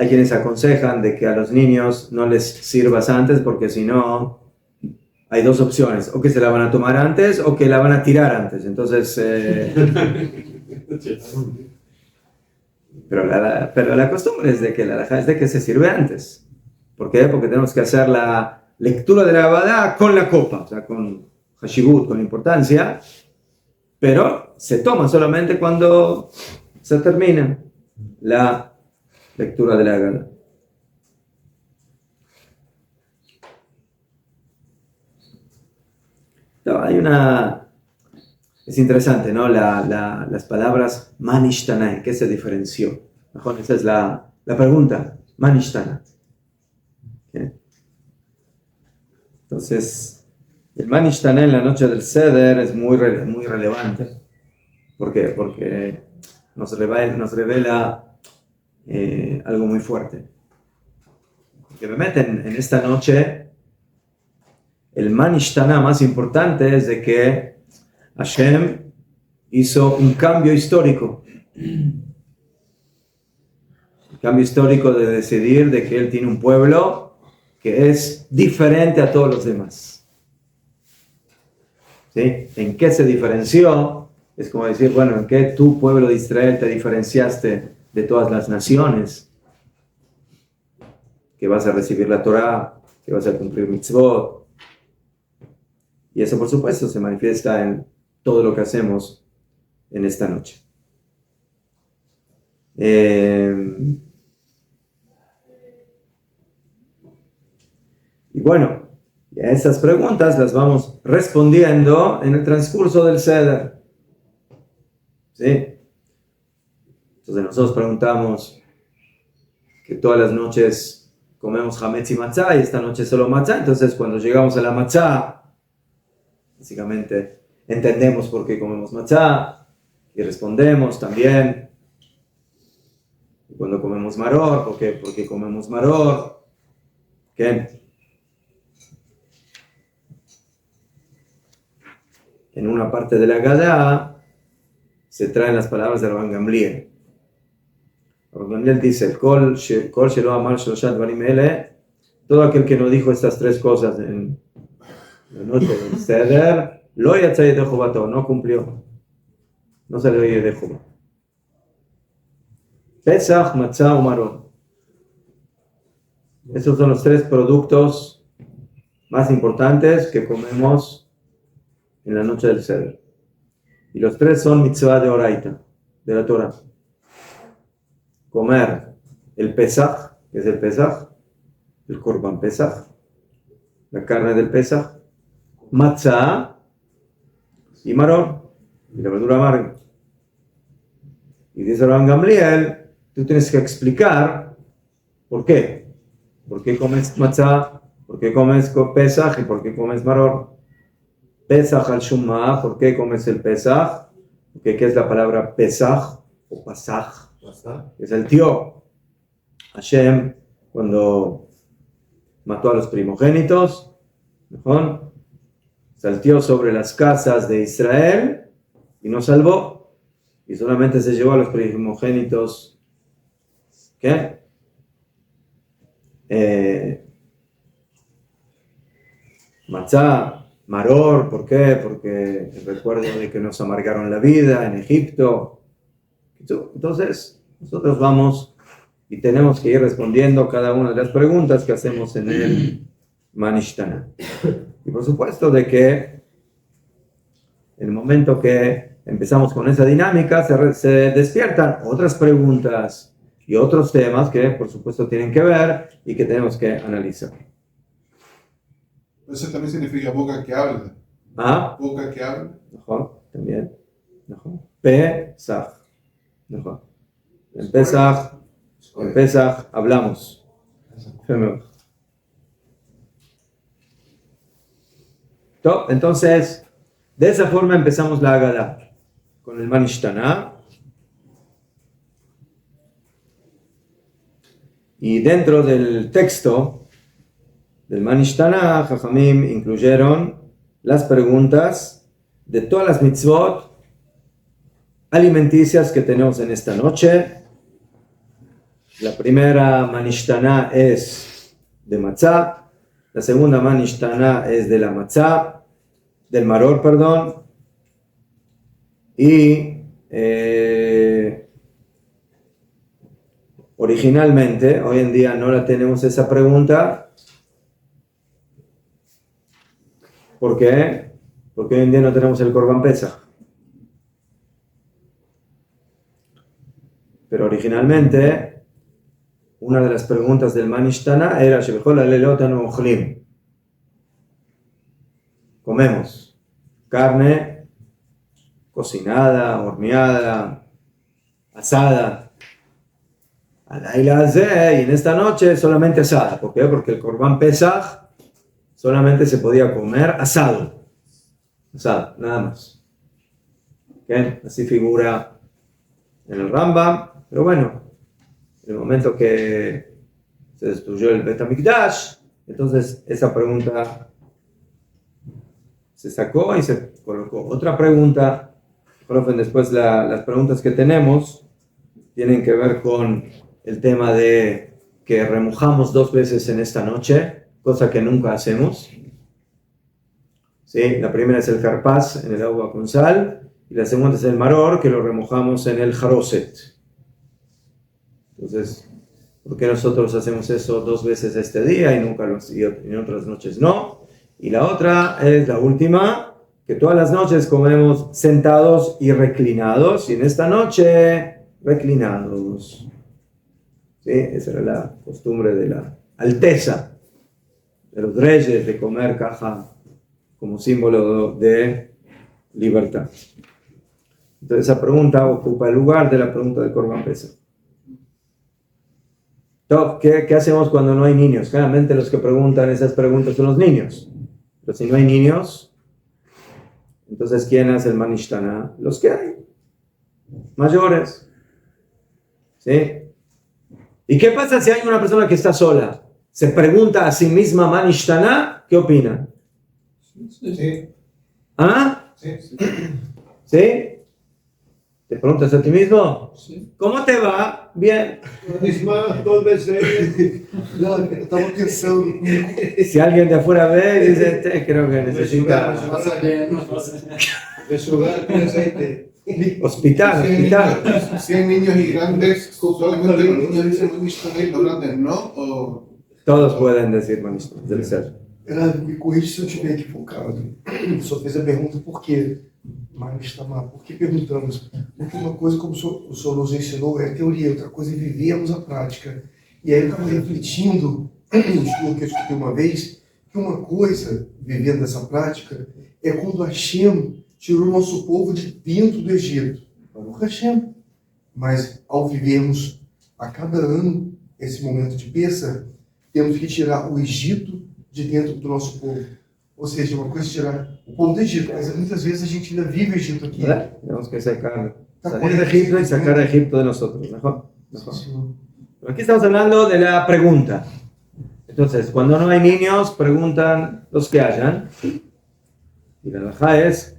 quienes aconsejan de que a los niños no les sirvas antes porque si no, hay 2 opciones. O que se la van a tomar antes o que la van a tirar antes. Entonces, pero la costumbre es de que se sirve antes. ¿Por qué? Porque tenemos que hacer la lectura de la Agadá con la copa, o sea, con Hashibut, con importancia, pero se toma solamente cuando se termina la lectura de la Agadá. Es interesante, ¿no? Las palabras Manishtanai, ¿qué se diferenció? Mejor, esa es la pregunta, Manishtanai. ¿Okay? Entonces, el Manishtanai en la noche del Seder es muy relevante. ¿Por qué? Porque nos revela algo muy fuerte. Que me meten en esta noche, el Manishtanai más importante es de que Hashem hizo un cambio histórico. Un cambio histórico de decidir de que Él tiene un pueblo que es diferente a todos los demás. ¿Sí? ¿En qué se diferenció? Es como decir, bueno, ¿en qué tú, pueblo de Israel, te diferenciaste de todas las naciones? que vas a recibir la Torah, que vas a cumplir mitzvot. Y eso, por supuesto, se manifiesta en todo lo que hacemos en esta noche. Y bueno, a esas preguntas las vamos respondiendo en el transcurso del Seder. ¿Sí? Entonces nosotros preguntamos que todas las noches comemos hametz y matzá y esta noche solo matzá. Entonces cuando llegamos a la matzá, básicamente entendemos por qué comemos matzá y respondemos también. Y cuando comemos maror, ¿por qué comemos maror? ¿Qué? En una parte de la Gadá se traen las palabras de Rabban Gamliel. Rabban Gamliel dice, Kol shelo amar shloshat dvarim ele, todo aquel que no dijo estas tres cosas en la noche del Seder, lo yatsa yedei chovato, no cumplió, no salió yedei chobá. Pesach, matzah o maror. Esos son los tres productos más importantes que comemos en la noche del Seder. Y los tres son mitzvah de Oraita, de la Torah. Comer el Pesach, que es el Pesach, el Korban Pesach, la carne del Pesach, matzah y maror, y la verdura amarga. Y dice Rabban Gamliel, tú tienes que explicar por qué. ¿Por qué comes matzah? ¿Por qué comes Pesach? ¿Y por qué comes maror? Pesach al Shumma, ¿por qué comes el Pesach? Porque ¿qué es la palabra Pesach o Pasach? Es el tío. Hashem, cuando mató a los primogénitos, ¿no? Saltió sobre las casas de Israel y nos salvó. Y solamente se llevó a los primogénitos. ¿Qué? Matzah. Maror, ¿por qué? Porque el recuerdo de que nos amargaron la vida en Egipto. Entonces, nosotros vamos y tenemos que ir respondiendo cada una de las preguntas que hacemos en el Manishtana. Y por supuesto de que en el momento que empezamos con esa dinámica, se despiertan otras preguntas y otros temas que por supuesto tienen que ver y que tenemos que analizar. Eso también significa boca que habla. ¿Ah? Boca que habla. Mejor, también. Mejor. Pesach. Mejor. En Pesach hablamos. Entonces, de esa forma empezamos la Haggadah. Con el Manishtana. Y dentro del texto del Manishtana, Jajamim incluyeron las preguntas de todas las mitzvot alimenticias que tenemos en esta noche. La primera Manishtana es de matzah, la segunda Manishtana es de la matzah, del maror, perdón, y originalmente, hoy en día no la tenemos esa pregunta. ¿Por qué? Porque hoy en día no tenemos el Korban Pesach. Pero originalmente, una de las preguntas del Manishtana era Shebechol halelot anu ochlim. Comemos carne cocinada, horneada, asada. Alayla hazeh, y en esta noche solamente asada. ¿Por qué? Porque el Korban Pesach solamente se podía comer asado, nada más. ¿Okay? Así figura en el Rambam, pero bueno, en el momento que se destruyó el Bet HaMikdash, entonces esa pregunta se sacó y se colocó. Otra pregunta, después las preguntas que tenemos tienen que ver con el tema de que remojamos 2 veces en esta noche, cosa que nunca hacemos. ¿Sí? La primera es el carpaz en el agua con sal y la segunda es el maror, que lo remojamos en el jaroset. Entonces, ¿Por qué nosotros hacemos eso 2 veces este día y en otras noches no? Y la otra es la última, que todas las noches comemos sentados y reclinados, y en esta noche reclinados. ¿Sí? Esa era la costumbre de la alteza de los reyes, de comer caja como símbolo de libertad. Entonces esa pregunta ocupa el lugar de la pregunta de Corban Pesach. ¿Qué hacemos cuando no hay niños? Claramente los que preguntan esas preguntas son los niños. Pero si no hay niños, entonces ¿quién hace el Manishtana? Los que hay, mayores. ¿Sí? ¿Y qué pasa si hay una persona que está sola? Se pregunta a sí misma Manishtana, ¿qué opina? Sí. ¿Ah? Sí. ¿Sí? ¿Te preguntas a ti mismo? Sí. ¿Cómo te va? Bien. Isma, 2 veces. Não, eu estava pensando, Si alguien de afuera ve, dice, creo que necesita De su hogar tiene aceite. hospital. 100 niños y grandes, solamente los niños dicen Manishtaná y los grandes no, o Todos pueden decir Manishtana, debe ser. me corrija se eu estiver equivocado. Só fez a pergunta por quê? Manishtama, por que perguntamos? Porque uma coisa, como o senhor nos ensinou, é a teoria, outra coisa é vivermos a prática. E aí eu estava refletindo, no estudo que eu escutei uma vez, que uma coisa, vivendo essa prática, é quando Hashem tirou nosso povo de dentro do Egito. Baruch Hashem. Mas ao vivermos a cada ano esse momento de Pesach, temos que tirar o Egito de dentro do nosso povo. Ou seja, uma coisa é tirar o povo do Egito, mas muitas vezes a gente ainda vive o Egito aqui. ¿Verdad? Tenemos que salir de Egipto y sacar a Egipto de nosotros. Mejor. Pero aquí estamos hablando de la pregunta. Entonces, cuando no hay niños, preguntan los que hayan. Y la halajá es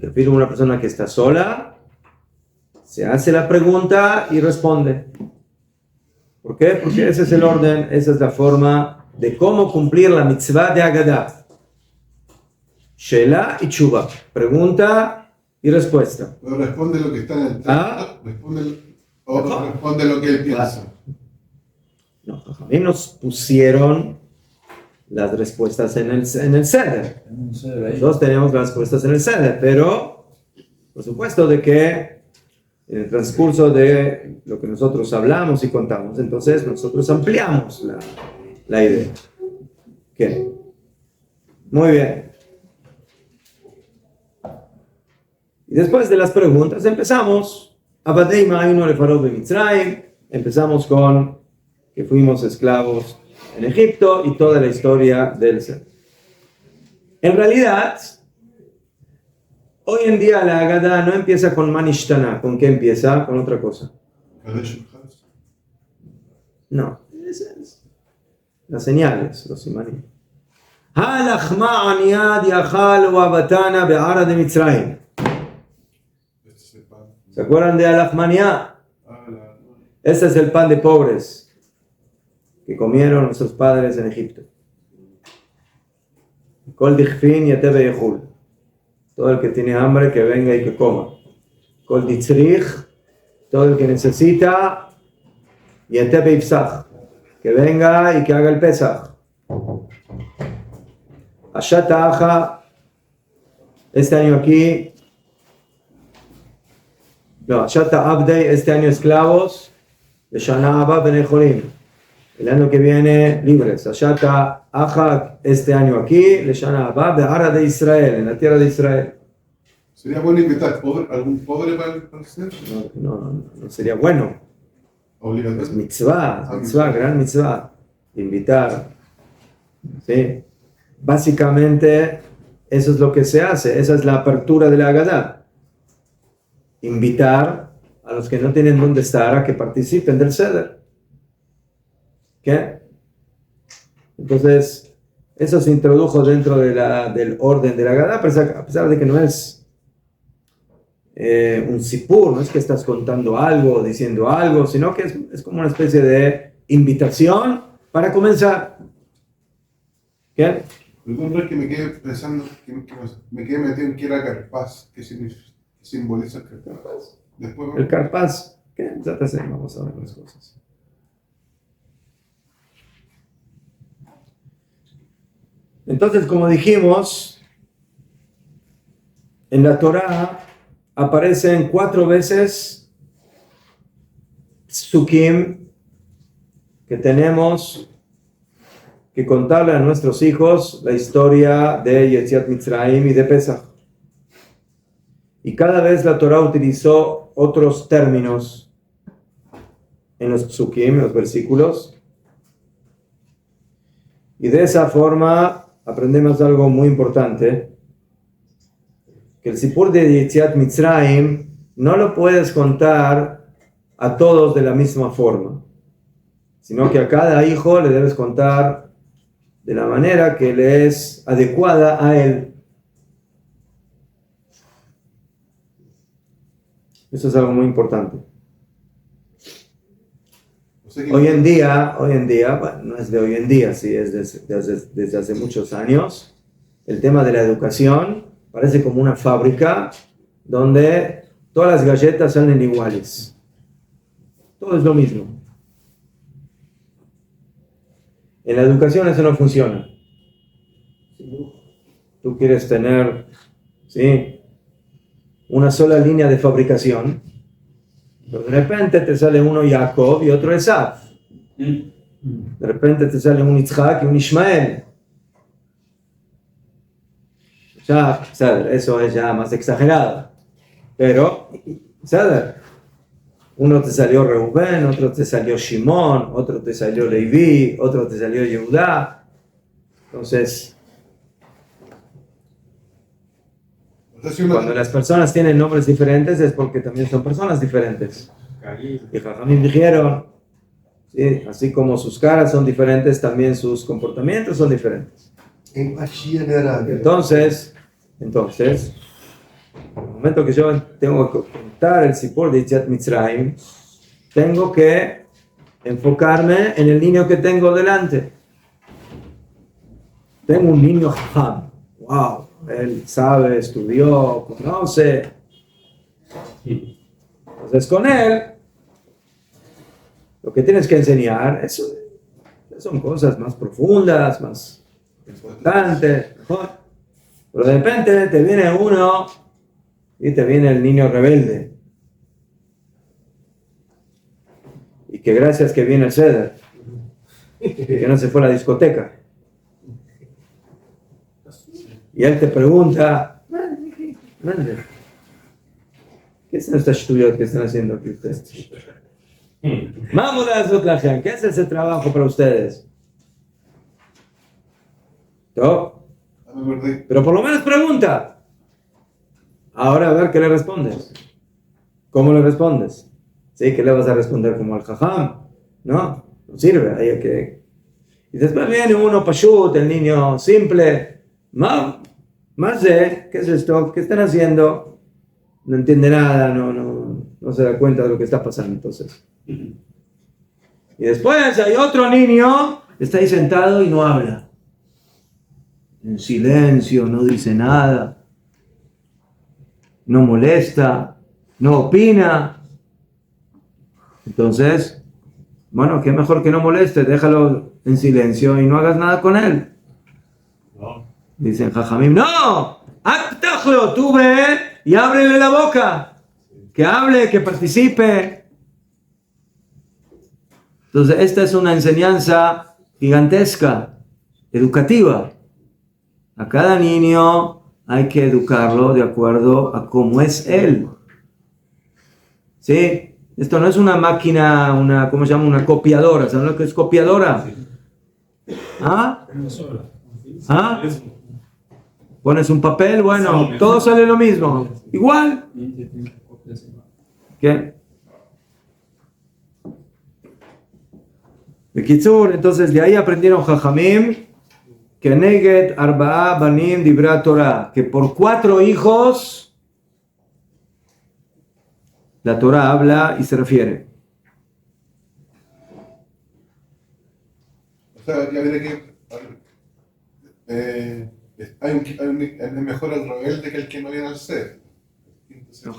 que afirma una persona que está sola, se hace la pregunta y responde. ¿Por qué? Porque ese es el orden, esa es la forma de cómo cumplir la mitzvah de Haggadah. Shelah y Tshuva. Pregunta y respuesta. o responde lo que está en el texto, Ah. responde lo que él piensa. No, Jajamim nos pusieron las respuestas en el Seder. Nosotros tenemos las respuestas en el Seder, pero por supuesto de que en el transcurso de lo que nosotros hablamos y contamos, entonces nosotros ampliamos la idea. ¿Qué? Muy bien. Y después de las preguntas empezamos. Abadei ma'aynu lefarot b'Mitzrayim. Empezamos con que fuimos esclavos en Egipto y toda la historia del ser. En realidad, hoy en día la Haggadah no empieza con Manishtana. ¿Con qué empieza? Con otra cosa. No, es las señales, los simanim. Halachma aniyad yachal wa batana be'ara de Mitzrayim. ¿Se acuerdan de Alachmaniá? Este es el pan de pobres que comieron nuestros padres en Egipto. Kol dichfin yatebe yechul. Todo el que tiene hambre que venga y que coma. Kol ditzrich. Todo el que necesita yatebe yifsach. Que venga y que haga el Pesach. Ashat Aja. Este año aquí. No, Shata Abdei, este año esclavos, de Shana Abba Bnei Jolim, el año que viene libres. Shata Aja, este año aquí, de Shana Abba Be'ara de Israel, en la tierra de Israel. ¿Sería bueno invitar algún pobre para el ser? No sería bueno. Es Obligatorio. mitzvah, gran mitzvah, invitar. ¿Sí? Básicamente, eso es lo que se hace, esa es la apertura de la Haggadah. Invitar a los que no tienen dónde estar a que participen del Seder. ¿Qué? Entonces, eso se introdujo dentro del orden de la Haggadah, a pesar de que no es un sipur, no es que estás contando algo, diciendo algo, sino que es como una especie de invitación para comenzar. ¿Qué? Perdón, que me quedé pensando, me quedé metido en que era Carpaz, que simboliza Carpaz. Después El Carpaz. ¿Qué? Vamos a ver las cosas. Entonces, como dijimos, en la Torá aparecen 4 veces psukim que tenemos que contarle a nuestros hijos la historia de Yetziat Mitzrayim y de Pesach. Y cada vez la Torá utilizó otros términos en los psukim, en los versículos. Y de esa forma aprendemos algo muy importante, que el sipur de Yetziat Mitzrayim no lo puedes contar a todos de la misma forma, sino que a cada hijo le debes contar de la manera que le es adecuada a él. Eso es algo muy importante. Hoy en día, bueno, no es de hoy en día, sí, es desde hace muchos años, el tema de la educación parece como una fábrica donde todas las galletas salen iguales. Todo es lo mismo. En la educación eso no funciona. Tú quieres tener, ¿sí?, una sola línea de fabricación, pero de repente te sale uno Jacob y otro Esav. De repente te sale un Yitzhak y un Ishmael. Ya, eso es ya más exagerado. Pero, uno te salió Reubén, otro te salió Shimón, otro te salió Leví, otro te salió Yehudá. Entonces, cuando las personas tienen nombres diferentes es porque también son personas diferentes. Y Jajamim dijeron, ¿sí?, así como sus caras son diferentes, también sus comportamientos son diferentes. Empatía en árabe. Entonces, en el momento que yo tengo que contar el sipur de Yetziat Mitzrayim, tengo que enfocarme en el niño que tengo delante. Tengo un niño jajam. ¡Wow! Él sabe, estudió, conoce. Entonces con él, lo que tienes que enseñar son cosas más profundas, más importantes, mejor. Pero de repente te viene uno y te viene el niño rebelde. Y que gracias que viene el Seder. Y que no se fue a la discoteca. Y él te pregunta, ¿qué es esta estudio que están haciendo aquí ustedes? Vamos a hacer la gente. ¿Qué es ese trabajo para ustedes? ¿Todo? Pero por lo menos pregunta. Ahora a ver qué le respondes. ¿Cómo le respondes? ¿Sí? ¿Qué le vas a responder como al jajam? No sirve. Hay que... Y después viene uno pashut, el niño simple. Más de, ¿qué es esto? ¿Qué están haciendo? No entiende nada, no se da cuenta de lo que está pasando. Entonces. Y después hay otro niño, está ahí sentado y no habla. En silencio, no dice nada. No molesta, no opina. Entonces, bueno, qué mejor que no moleste, déjalo en silencio y no hagas nada con él. Dicen Jajamim, no, actájalo, tú ve y ábrele la boca, que hable, que participe. Entonces esta es una enseñanza gigantesca, educativa. A cada niño hay que educarlo de acuerdo a cómo es él. ¿Sí? Esto no es una máquina, ¿cómo se llama? Una copiadora. ¿Saben lo que es copiadora? ¿Ah? ¿Ah? Pones un papel, bueno, todo sale lo mismo. Igual. ¿Qué? De Kitzur, entonces de ahí aprendieron Jajamim que Neged Arba'a Banim Dibra Torah, que por 4 hijos la Torah habla y se refiere. O sea, ya veré que es mejor el rebelde que el que no viene al ser. Entonces,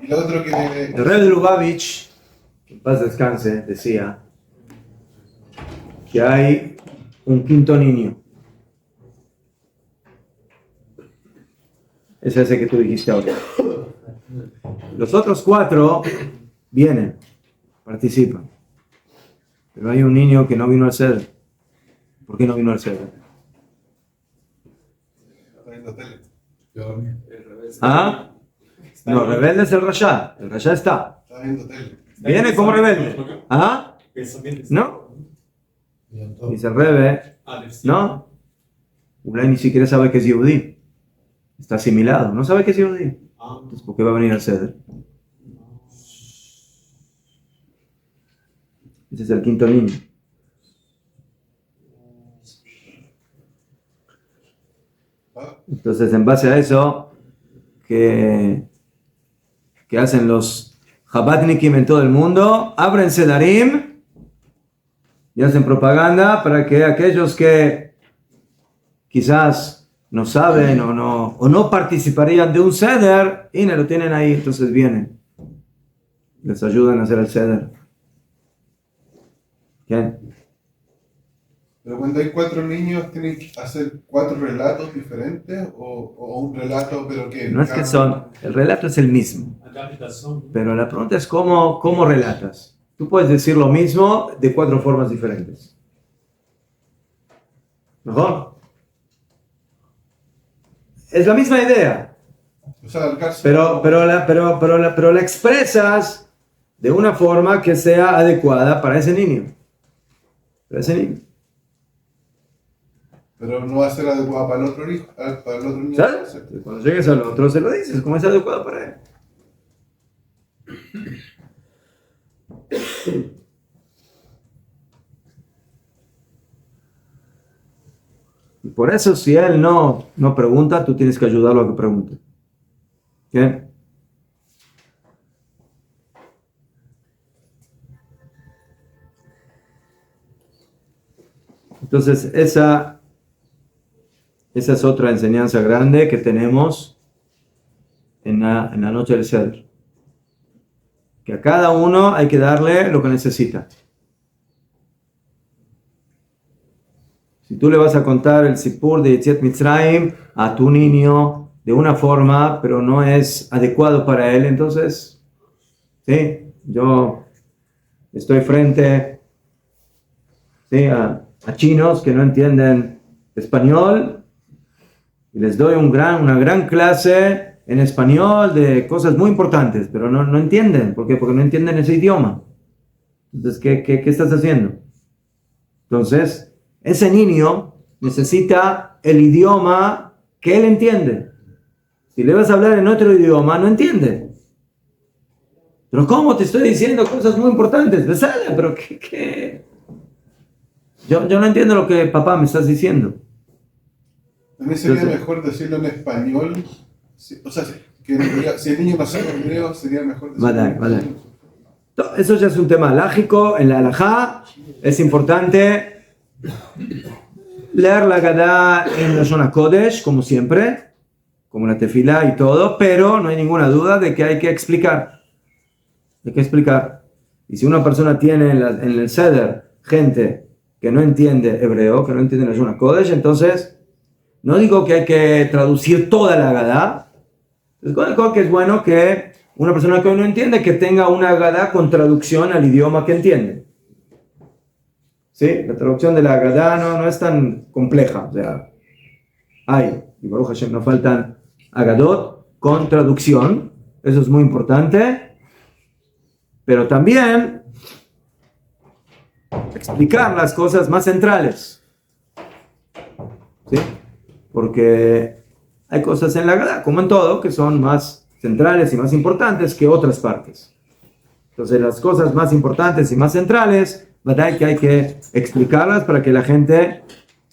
y lo otro que... El Rebbe de Lubavitch, que en paz descanse, decía que hay un quinto niño. es ese que tú dijiste ahora. Los otros 4 vienen, participan. Pero hay un niño que no vino al Seder. ¿Por qué no vino al Seder? Está viendo tele. Yo dormí. ¿Ah? No, rebelde es el Rasha. El Rasha está. Está viendo tele. Viene como rebelde. ¿Ah? ¿No? Dice el Rebe. ¿No? Ulay ni siquiera sabe que es Yehudí. Está asimilado. No sabe que es Yehudí. Entonces, ¿por qué va a venir al Seder? Ese es el 5º niño. Entonces, en base a eso, que hacen los Chabadnikim en todo el mundo, abren Sedarim y hacen propaganda para que aquellos que quizás no saben o no participarían de un Seder, y lo tienen ahí, entonces vienen. Les ayudan a hacer el Seder. ¿Quién? Pero cuando hay 4 niños, ¿tienen que hacer 4 relatos diferentes o un relato, pero que... No es que son, el relato es el mismo, pero la pregunta es cómo relatas. Tú puedes decir lo mismo de 4 formas diferentes. ¿Mejor? Es la misma idea, O sea, al caso... pero la expresas de una forma que sea adecuada para ese niño. Para ese niño. Pero no va a ser adecuado para el otro hijo, para el otro niño. ¿Sabes? Cuando llegues al otro se lo dices, como es adecuado para él. Y por eso, si él no pregunta, tú tienes que ayudarlo a que pregunte. ¿Qué? Entonces, esa es otra enseñanza grande que tenemos en la noche del Seder. Que a cada uno hay que darle lo que necesita. Si tú le vas a contar el Sipur de Yetziat Mitzrayim a tu niño de una forma, pero no es adecuado para él, entonces, sí, yo estoy frente, sí, a chinos que no entienden español y les doy una gran clase en español de cosas muy importantes, pero no entienden. ¿Por qué? Porque no entienden ese idioma. Entonces, ¿qué estás haciendo? Entonces, ese niño necesita el idioma que él entiende. Si le vas a hablar en otro idioma, no entiende. Pero ¿cómo te estoy diciendo cosas muy importantes? Pero ¿qué? Yo no entiendo lo que papá me estás diciendo. También sería mejor decirlo en español. O sea, que si el niño no sabe hebreo, sería mejor decirlo en español. Eso ya es un tema lógico. En la halajá es importante leer la Gadá en la Shona Kodesh, como siempre, como la tefilá y todo, pero no hay ninguna duda de que hay que explicar. Hay que explicar. Y si una persona tiene en el Seder gente que no entiende hebreo, que no entiende la Shona Kodesh, entonces no digo que hay que traducir toda la Gadá. Creo que es bueno que una persona que no entiende que tenga una Gadá con traducción al idioma que entiende. ¿Sí? La traducción de la Gadá no es tan compleja. O sea, y Baruch Hashem, no faltan Agadot con traducción. Eso es muy importante. Pero también explicar las cosas más centrales. ¿Sí? Porque hay cosas en la Gadá, como en todo, que son más centrales y más importantes que otras partes. Entonces, las cosas más importantes y más centrales, ¿verdad? Que hay que explicarlas para que la gente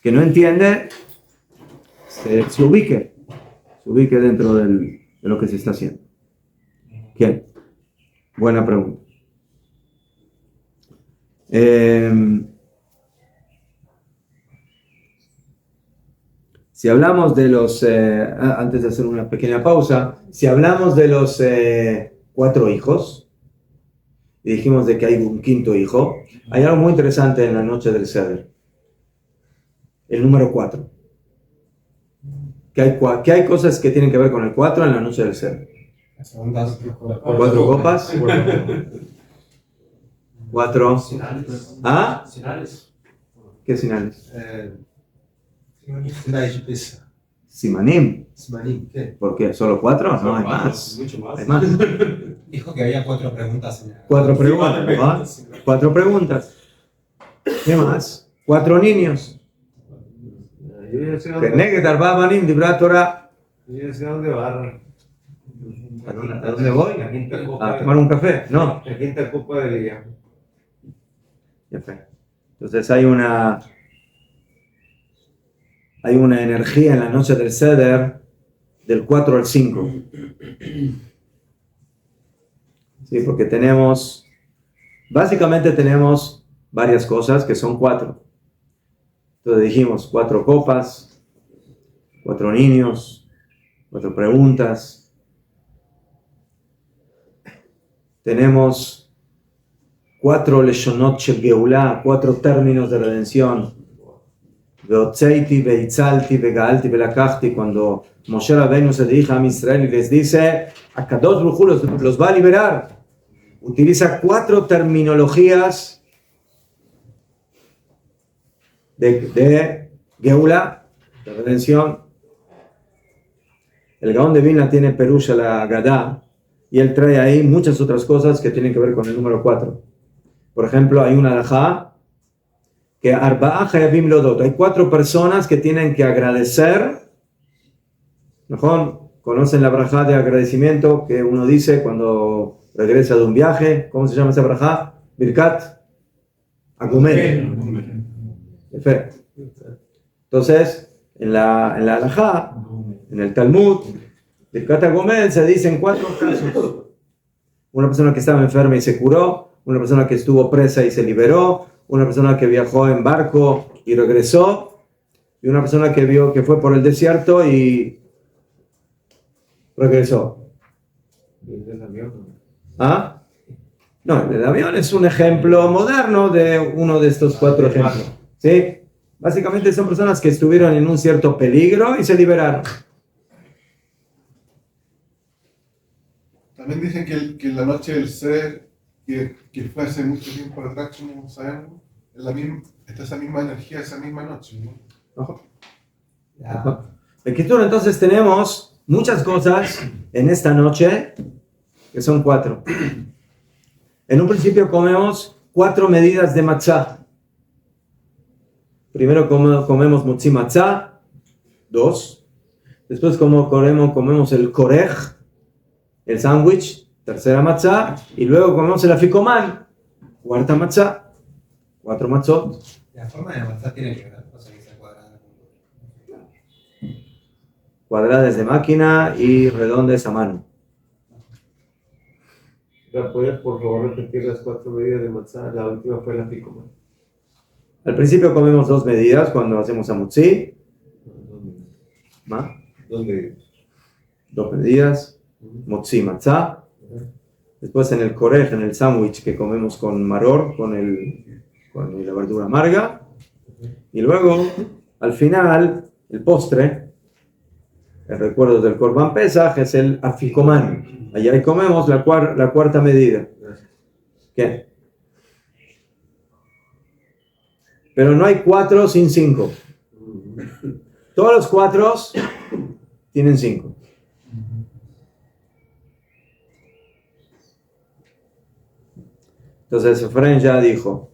que no entiende se ubique dentro de lo que se está haciendo. ¿Quién? Buena pregunta. Si hablamos de los, antes de hacer una pequeña pausa, si hablamos de los 4 hijos, y dijimos de que hay un 5º hijo, hay algo muy interesante en la noche del Seder. El número 4. que hay cosas que tienen que ver con el 4 en la noche del Seder. Las segundas, 4 copas. 4. Sinales. ¿Ah? Sinales. ¿Qué sinales? Sinais de pesa. Simanim. Simanim, ¿qué? ¿Por qué? ¿Solo 4? No, hay Cuatro, más. Mucho más. Hay más. dijo que había 4 preguntas en la... 4 Sí, preguntas. cuatro ¿va? preguntas. 4 preguntas. ¿Qué más? 4 niños. Yo ya sé Keneged arba banim dibra Torah. yo ya sé dónde van. ¿A dónde voy? La quinta copa. ¿A tomar un café? No. La quinta copa de Liga. Ya fue. Entonces hay una energía en la noche del Seder del 4 al 5. Sí, porque básicamente tenemos varias cosas que son 4. Entonces dijimos 4 copas, 4 niños, 4 preguntas. Tenemos 4 leshonot shel Geulah, 4 términos de redención. Veotzeiti, veitzalti, vegaalti, velakachti. Cuando Moshe Rabbeinu se dirige a Israel y les dice, Akadosh Baruj Hu los va a liberar. Utiliza 4 terminologías de Geulah, de redención. El Gaón de Vilna tiene Perush a la Gadá y él trae ahí muchas otras cosas que tienen que ver con el número 4. Por ejemplo, hay una alajá que Arba'a Hayabim Lodot. Hay 4 personas que tienen que agradecer. ¿No? ¿Conocen la brajá de agradecimiento que uno dice cuando regresa de un viaje? ¿Cómo se llama esa brajá? Birkat Agumel. Perfecto. Entonces, en la alajá, en el Talmud, Birkat Agumel se dice en 4 casos. Una persona que estaba enferma y se curó, una persona que estuvo presa y se liberó, una persona que viajó en barco y regresó, y una persona que fue por el desierto y regresó. ¿El avión? ¿Ah? No, el avión es un ejemplo moderno de uno de estos 4 ejemplos. ¿Sí? Básicamente son personas que estuvieron en un cierto peligro y se liberaron. También dicen que la noche del ser, que fue hace mucho tiempo atrás, como sabemos, está esa misma energía, esa misma noche, ¿no? Ojo. Ojo. Entonces tenemos muchas cosas en esta noche, que son 4. En un principio comemos 4 medidas de matzá. Primero comemos motzi matzá, 2. Después comemos el korej, el sándwich, tercera matzá, y luego comemos el afikoman, 4ª matzá, 4 matzot. La forma de matzá tiene que ver, o sea, que sea cuadrada. Cuadradas de máquina y redondas a mano. ¿Puedes por favor repetir las 4 medidas de matzá? La última fue la ficoma. Al principio comemos 2 medidas cuando hacemos amutzi. ¿Dónde? 2 medidas. Motzi matzá. Después en el korej, en el sándwich que comemos con maror, con la verdura amarga. Y luego, al final, el postre, el recuerdo del Korban Pesach, es el afikoman. Allá comemos la 4ª medida. ¿Qué? Pero no hay 4 sin 5. Todos los 4 tienen 5. Entonces Efraín ya dijo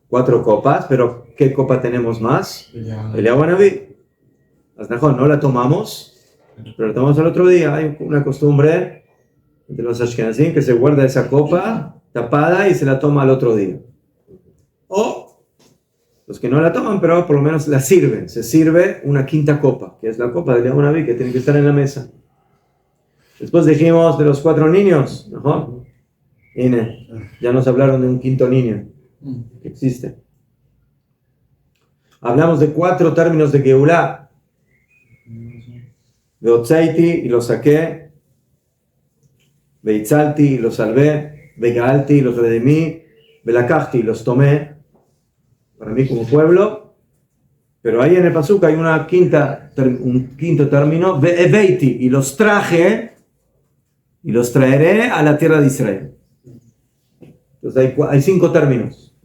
4 copas, pero ¿qué copa tenemos más? El agua Naví. No la tomamos, pero la tomamos el otro día. Hay una costumbre de los ashkenazim que se guarda esa copa tapada y se la toma al otro día. O los que no la toman, pero por lo menos la sirven. Se sirve una 5ª copa, que es la copa del agua Naví, que tiene que estar en la mesa. Después dijimos de los 4 niños, ¿no? Ya nos hablaron de un 5º niño que existe. Hablamos de 4 términos de Geulah. Veotzeiti, y lo saqué. Veitzalti, y lo salvé. Vegaalti, y los redimí. Velakachti, y los tomé para mí como pueblo. Pero ahí en el pasuk hay un quinto término, ve'eveiti, y los traeré a la tierra de Israel. Entonces hay 5 términos.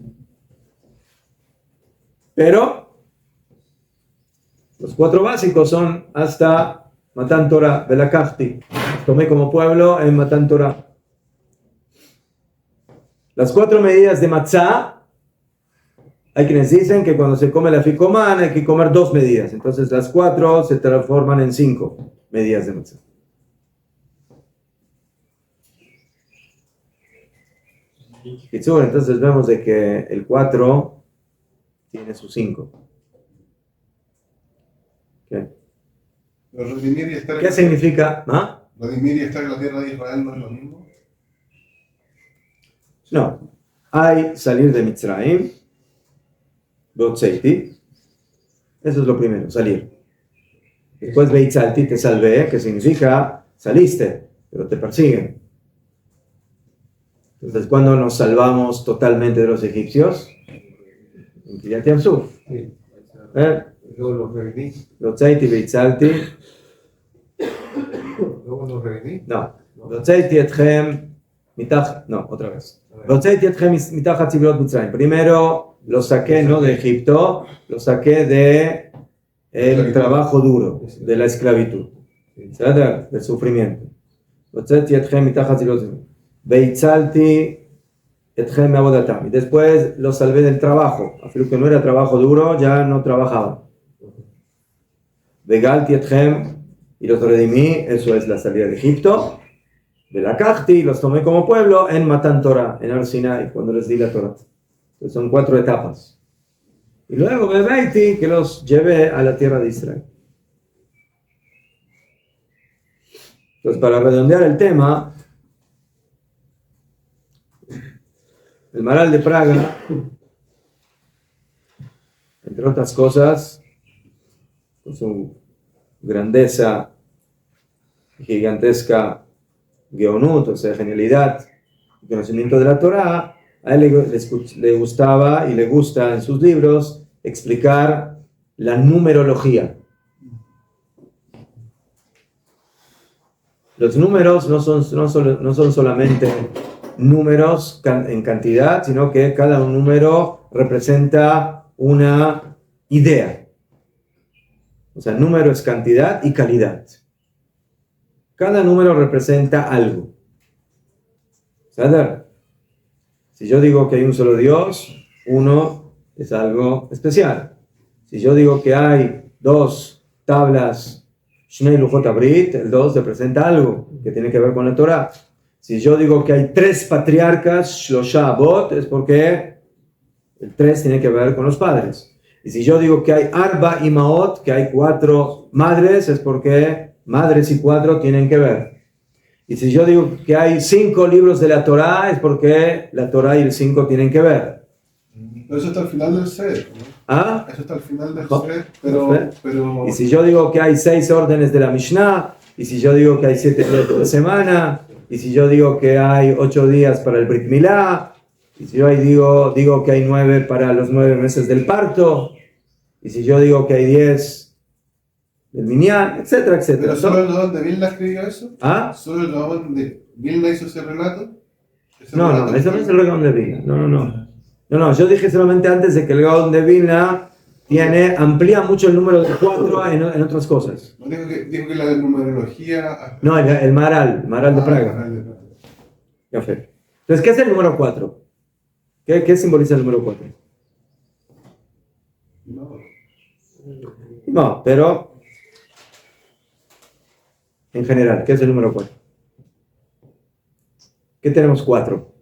Pero los 4 básicos son hasta Matan Torah, Belakachti. Tomé como pueblo en Matan Torah. Las 4 medidas de matzá, hay quienes dicen que cuando se come la ficomán hay que comer 2 medidas. Entonces las 4 se transforman en 5 medidas de matzá. Entonces vemos de que el 4 tiene sus 5. ¿Qué? Redimir y estar ¿Qué significa? ¿Ah? Redimir y estar en la tierra de Israel no es lo mismo. No. Hay salir de Mitzrayim, Botzeiti. Eso es lo primero, salir. Después Beitzalti, te salvé, que significa saliste, pero te persiguen. Entonces, ¿cuándo nos salvamos totalmente de los egipcios? En Kiryat Yamsuf. Luego los reviní. Botzeiti, Beitzalti. Luego los reviní. No. Botzeiti etchem mitach. No, otra vez. Botzeiti etchem mitach hatzibirot Mitzrayim. Primero lo saqué no de Egipto, lo saqué de el trabajo duro, de la esclavitud, del sufrimiento. Botzeiti etchem mitach hatzibirot Mitzrayim. Beitzalti etchem me'avodatam. Y después lo salvé del trabajo. Afirmo que no era trabajo duro, ya no trabajaba. Begalti etchem, y los redimí, eso es la salida de Egipto. Belakachti, los tomé como pueblo en Matan Torah, en Har Sinai, cuando les di la Torah. Entonces son 4 etapas. Y luego Bebeiti, que los llevé a la tierra de Israel. Entonces, para redondear el tema, el Maharal de Praga, entre otras cosas, con su grandeza gigantesca, geonut, o sea, genialidad, conocimiento de la Torah, a él le gustaba y le gusta en sus libros explicar la numerología. Los números no son solamente números en cantidad, sino que cada número representa una idea. O sea, número es cantidad y calidad. Cada número representa algo. ¿Sabes? Si yo digo que hay un solo Dios, 1 es algo especial. Si yo digo que hay 2 tablas, Shnei Luchot Abrit, el 2 representa algo que tiene que ver con la Torah. Si yo digo que hay 3 patriarcas, Shlosha Avot, es porque el 3 tiene que ver con los padres. Y si yo digo que hay Arba y Maot, que hay 4 madres, es porque madres y 4 tienen que ver. Y si yo digo que hay 5 libros de la Torah, es porque la Torah y el 5 tienen que ver. Pero eso está al final del ser, ¿no? ¿Ah? Eso está al final del Oh, ser, pero... Y si yo digo que hay 6 órdenes de la Mishnah, y si yo digo que hay 7 días de semana, y si yo digo que hay 8 días para el Brit Milá, y si yo digo que hay 9 para los 9 meses del parto, y si yo digo que hay 10 del Minyan, etcétera, etcétera. ¿Pero solo el Gaón de Vilna escribió eso? ¿Ah? ¿Solo el Gaón de Vilna hizo ese relato? No, eso no es el Gaón de Vilna. No, yo dije solamente antes de que el Gaón de Vilna amplía mucho el número de 4 en otras cosas. No, dijo que la numerología... No, el Maharal de Praga. Café. Entonces, ¿qué es el número 4? ¿Qué simboliza el número 4? No, pero en general, ¿qué es el número 4? ¿Qué tenemos 4?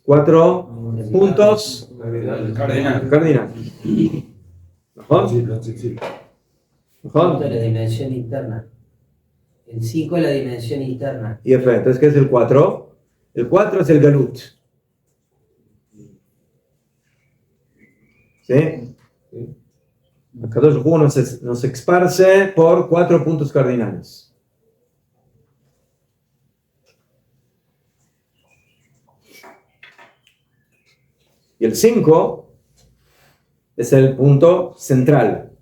4 puntos cardinales. ¿Mejor? La dimensión interna. El 5 es la dimensión interna. Y entonces, ¿qué es el 4? El 4 es el Galut. ¿Sí? Akadosh Baruj Hu nos esparce por 4 puntos cardinales. Y el 5 es el punto central.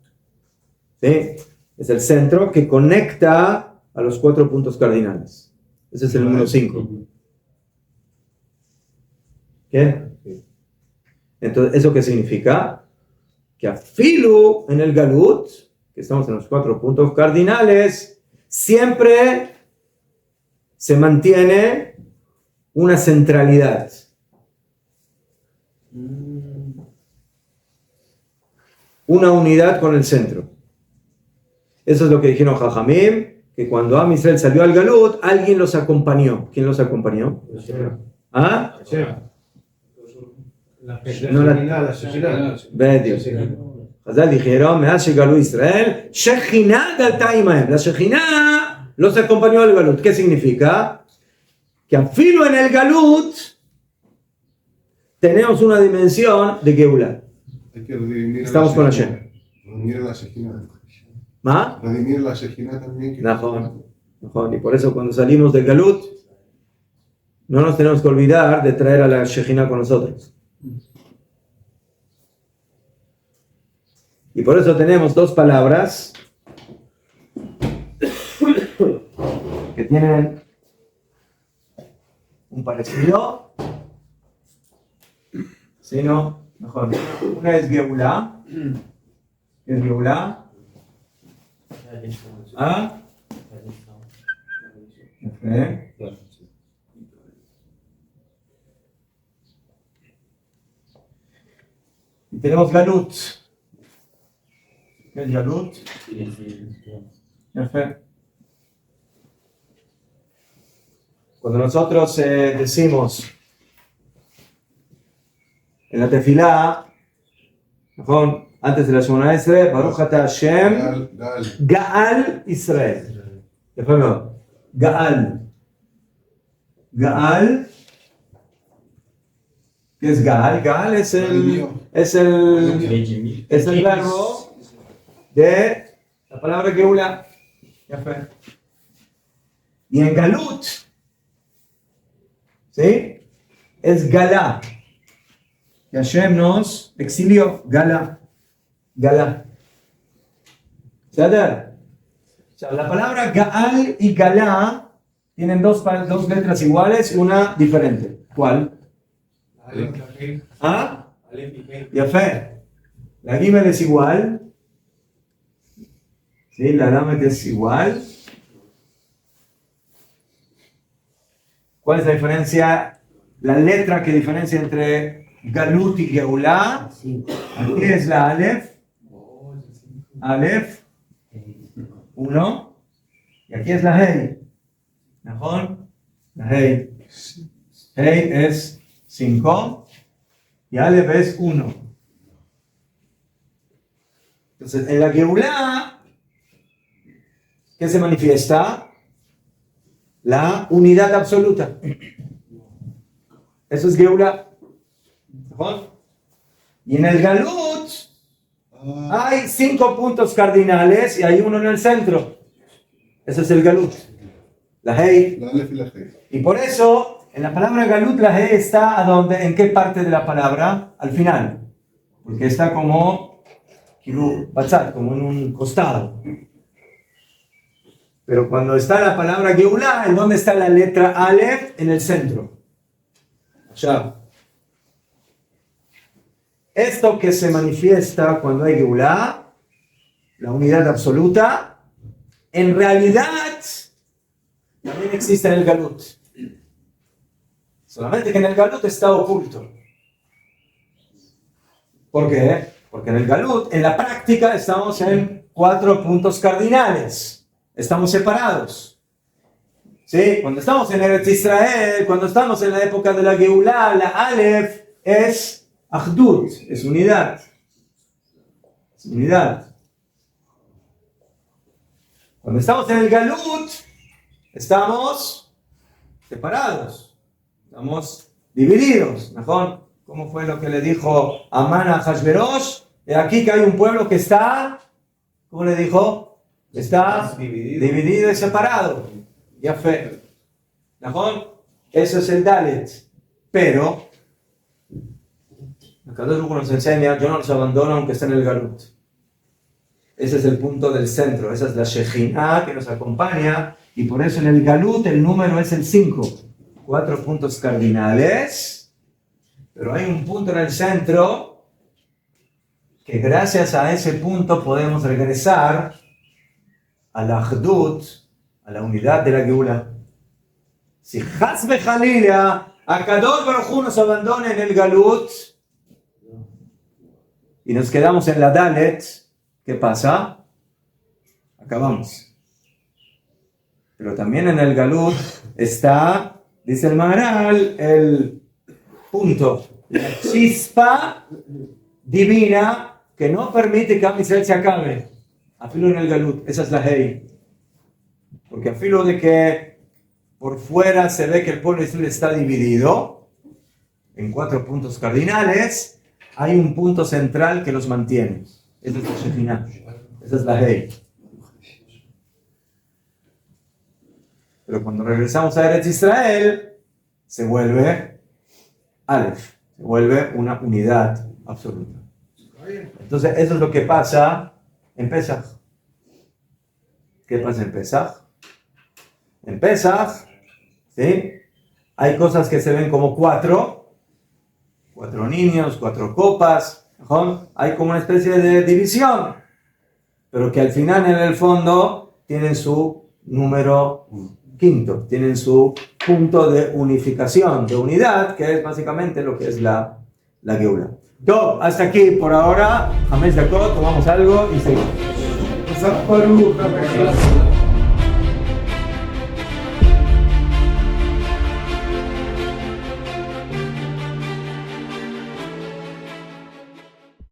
¿sí? Es el centro que conecta a los 4 puntos cardinales. Ese es el número 5. ¿Qué? Entonces, ¿eso qué significa? Que a Filu en el Galut, que estamos en los 4 puntos cardinales, siempre se mantiene una centralidad. Una unidad con el centro. Eso es lo que dijeron Jajamim, que cuando Am Israel salió al Galut, alguien los acompañó. ¿Quién los acompañó? ¿Ah? No la Dios. Hazal dijeron, me hace Galut Israel, Shekhinah galta imahem. La Shekhinah los acompañó al Galut. ¿Qué significa? Que a filo en el Galut tenemos una dimensión de Geulah. Hay que redimir Estamos con Hashem. Redimir la Shejina. ¿Ah? Redimir la Shejina también. Najón. Y por eso cuando salimos del Galut, no nos tenemos que olvidar de traer a la Shejina con nosotros. Y por eso tenemos 2 palabras que tienen un parecido, sino mejor. Una es Geulah. ¿Qué es Geulah? ¿Ah? Okay. Y tenemos Galut. ¿Qué es Galut? Cuando nosotros decimos en la tefilá, antes de la Shemona Esrei, Baruch Ata Hashem, Gaal Israel. Después no, Gaal. Gaal. ¿Qué es Gaal? Gaal es el verbo de la palabra Geulah. Y en Galut, ¿sí? Es Galá. Que Hashem nos exilió. Galá. Galá. ¿Sabes? O sea, la palabra Gaal y Galá tienen dos letras iguales y una diferente. ¿Cuál? ¿Ah? Yafé. La Gimel es igual. ¿Sí? La Lamet es igual. ¿Cuál es la diferencia? La letra que diferencia entre Galut y Geulah. Aquí es la Aleph. Aleph. 1. Y aquí es la Hei. ¿Najón? La Hei. Hei es 5. Y Aleph es 1. Entonces, en la Geulah, ¿qué se manifiesta? La unidad absoluta. Eso es Geulah. Y en el Galut hay 5 puntos cardinales y hay uno en el centro. Eso es el Galut. La Hei. La Aleph y la Hei. Y por eso, en la palabra Galut, la Hei está ¿a dónde? ¿En qué parte de la palabra? Al final. Porque está como Batzat, como en un costado. Pero cuando está la palabra Geulah, ¿en dónde está la letra Aleph? En el centro. Allá. Esto que se manifiesta cuando hay Geulah, la unidad absoluta, en realidad también existe en el Galut. Solamente que en el Galut está oculto. ¿Por qué? Porque en el Galut, en la práctica, estamos en 4 puntos cardinales. Estamos separados. ¿Sí? Cuando estamos en Eretz Israel, cuando estamos en la época de la Geulah, la Aleph es Achdut, es unidad. Es unidad. Cuando estamos en el Galut, estamos separados. Estamos divididos. ¿No? ¿Cómo fue lo que le dijo Amán a Hashverosh? Aquí que hay un pueblo que está, ¿cómo le dijo? Está dividido y separado. Ya fe. ¿No? Eso es el Dalet. Pero Akadosh Baruj Hu nos enseña, yo no los abandono aunque estén en el Galut. Ese es el punto del centro, esa es la Shejina que nos acompaña, y por eso en el Galut el número es el 5. 4 puntos cardinales, pero hay un punto en el centro que gracias a ese punto podemos regresar a la Ahdut, a la unidad de la Geula. Si Haz Bejalila, Akadosh Baruj Hu nos abandona en el Galut y nos quedamos en la Dalet, ¿qué pasa? Acabamos. Pero también en el Galut está, dice el Maharal, el punto, la chispa divina que no permite que Am Israel se acabe. Afilo en el Galut, esa es la Hei. Porque afilo de que por fuera se ve que el pueblo de Israel está dividido en 4 puntos cardinales, hay un punto central que los mantiene. Esa es la Shekhinah, esa es la Hei. Pero cuando regresamos a Eretz Israel, se vuelve Aleph, se vuelve una unidad absoluta. Entonces, eso es lo que pasa en Pesach. ¿Qué pasa en Pesach? En Pesach, ¿sí? Hay cosas que se ven como 4 niños, 4 copas, ¿no? Hay como una especie de división, pero que al final en el fondo tienen su número quinto, tienen su punto de unificación, de unidad, que es básicamente lo que es la Geula. Todo, hasta aquí por ahora. Hamesh Dakot, tomamos algo y seguimos.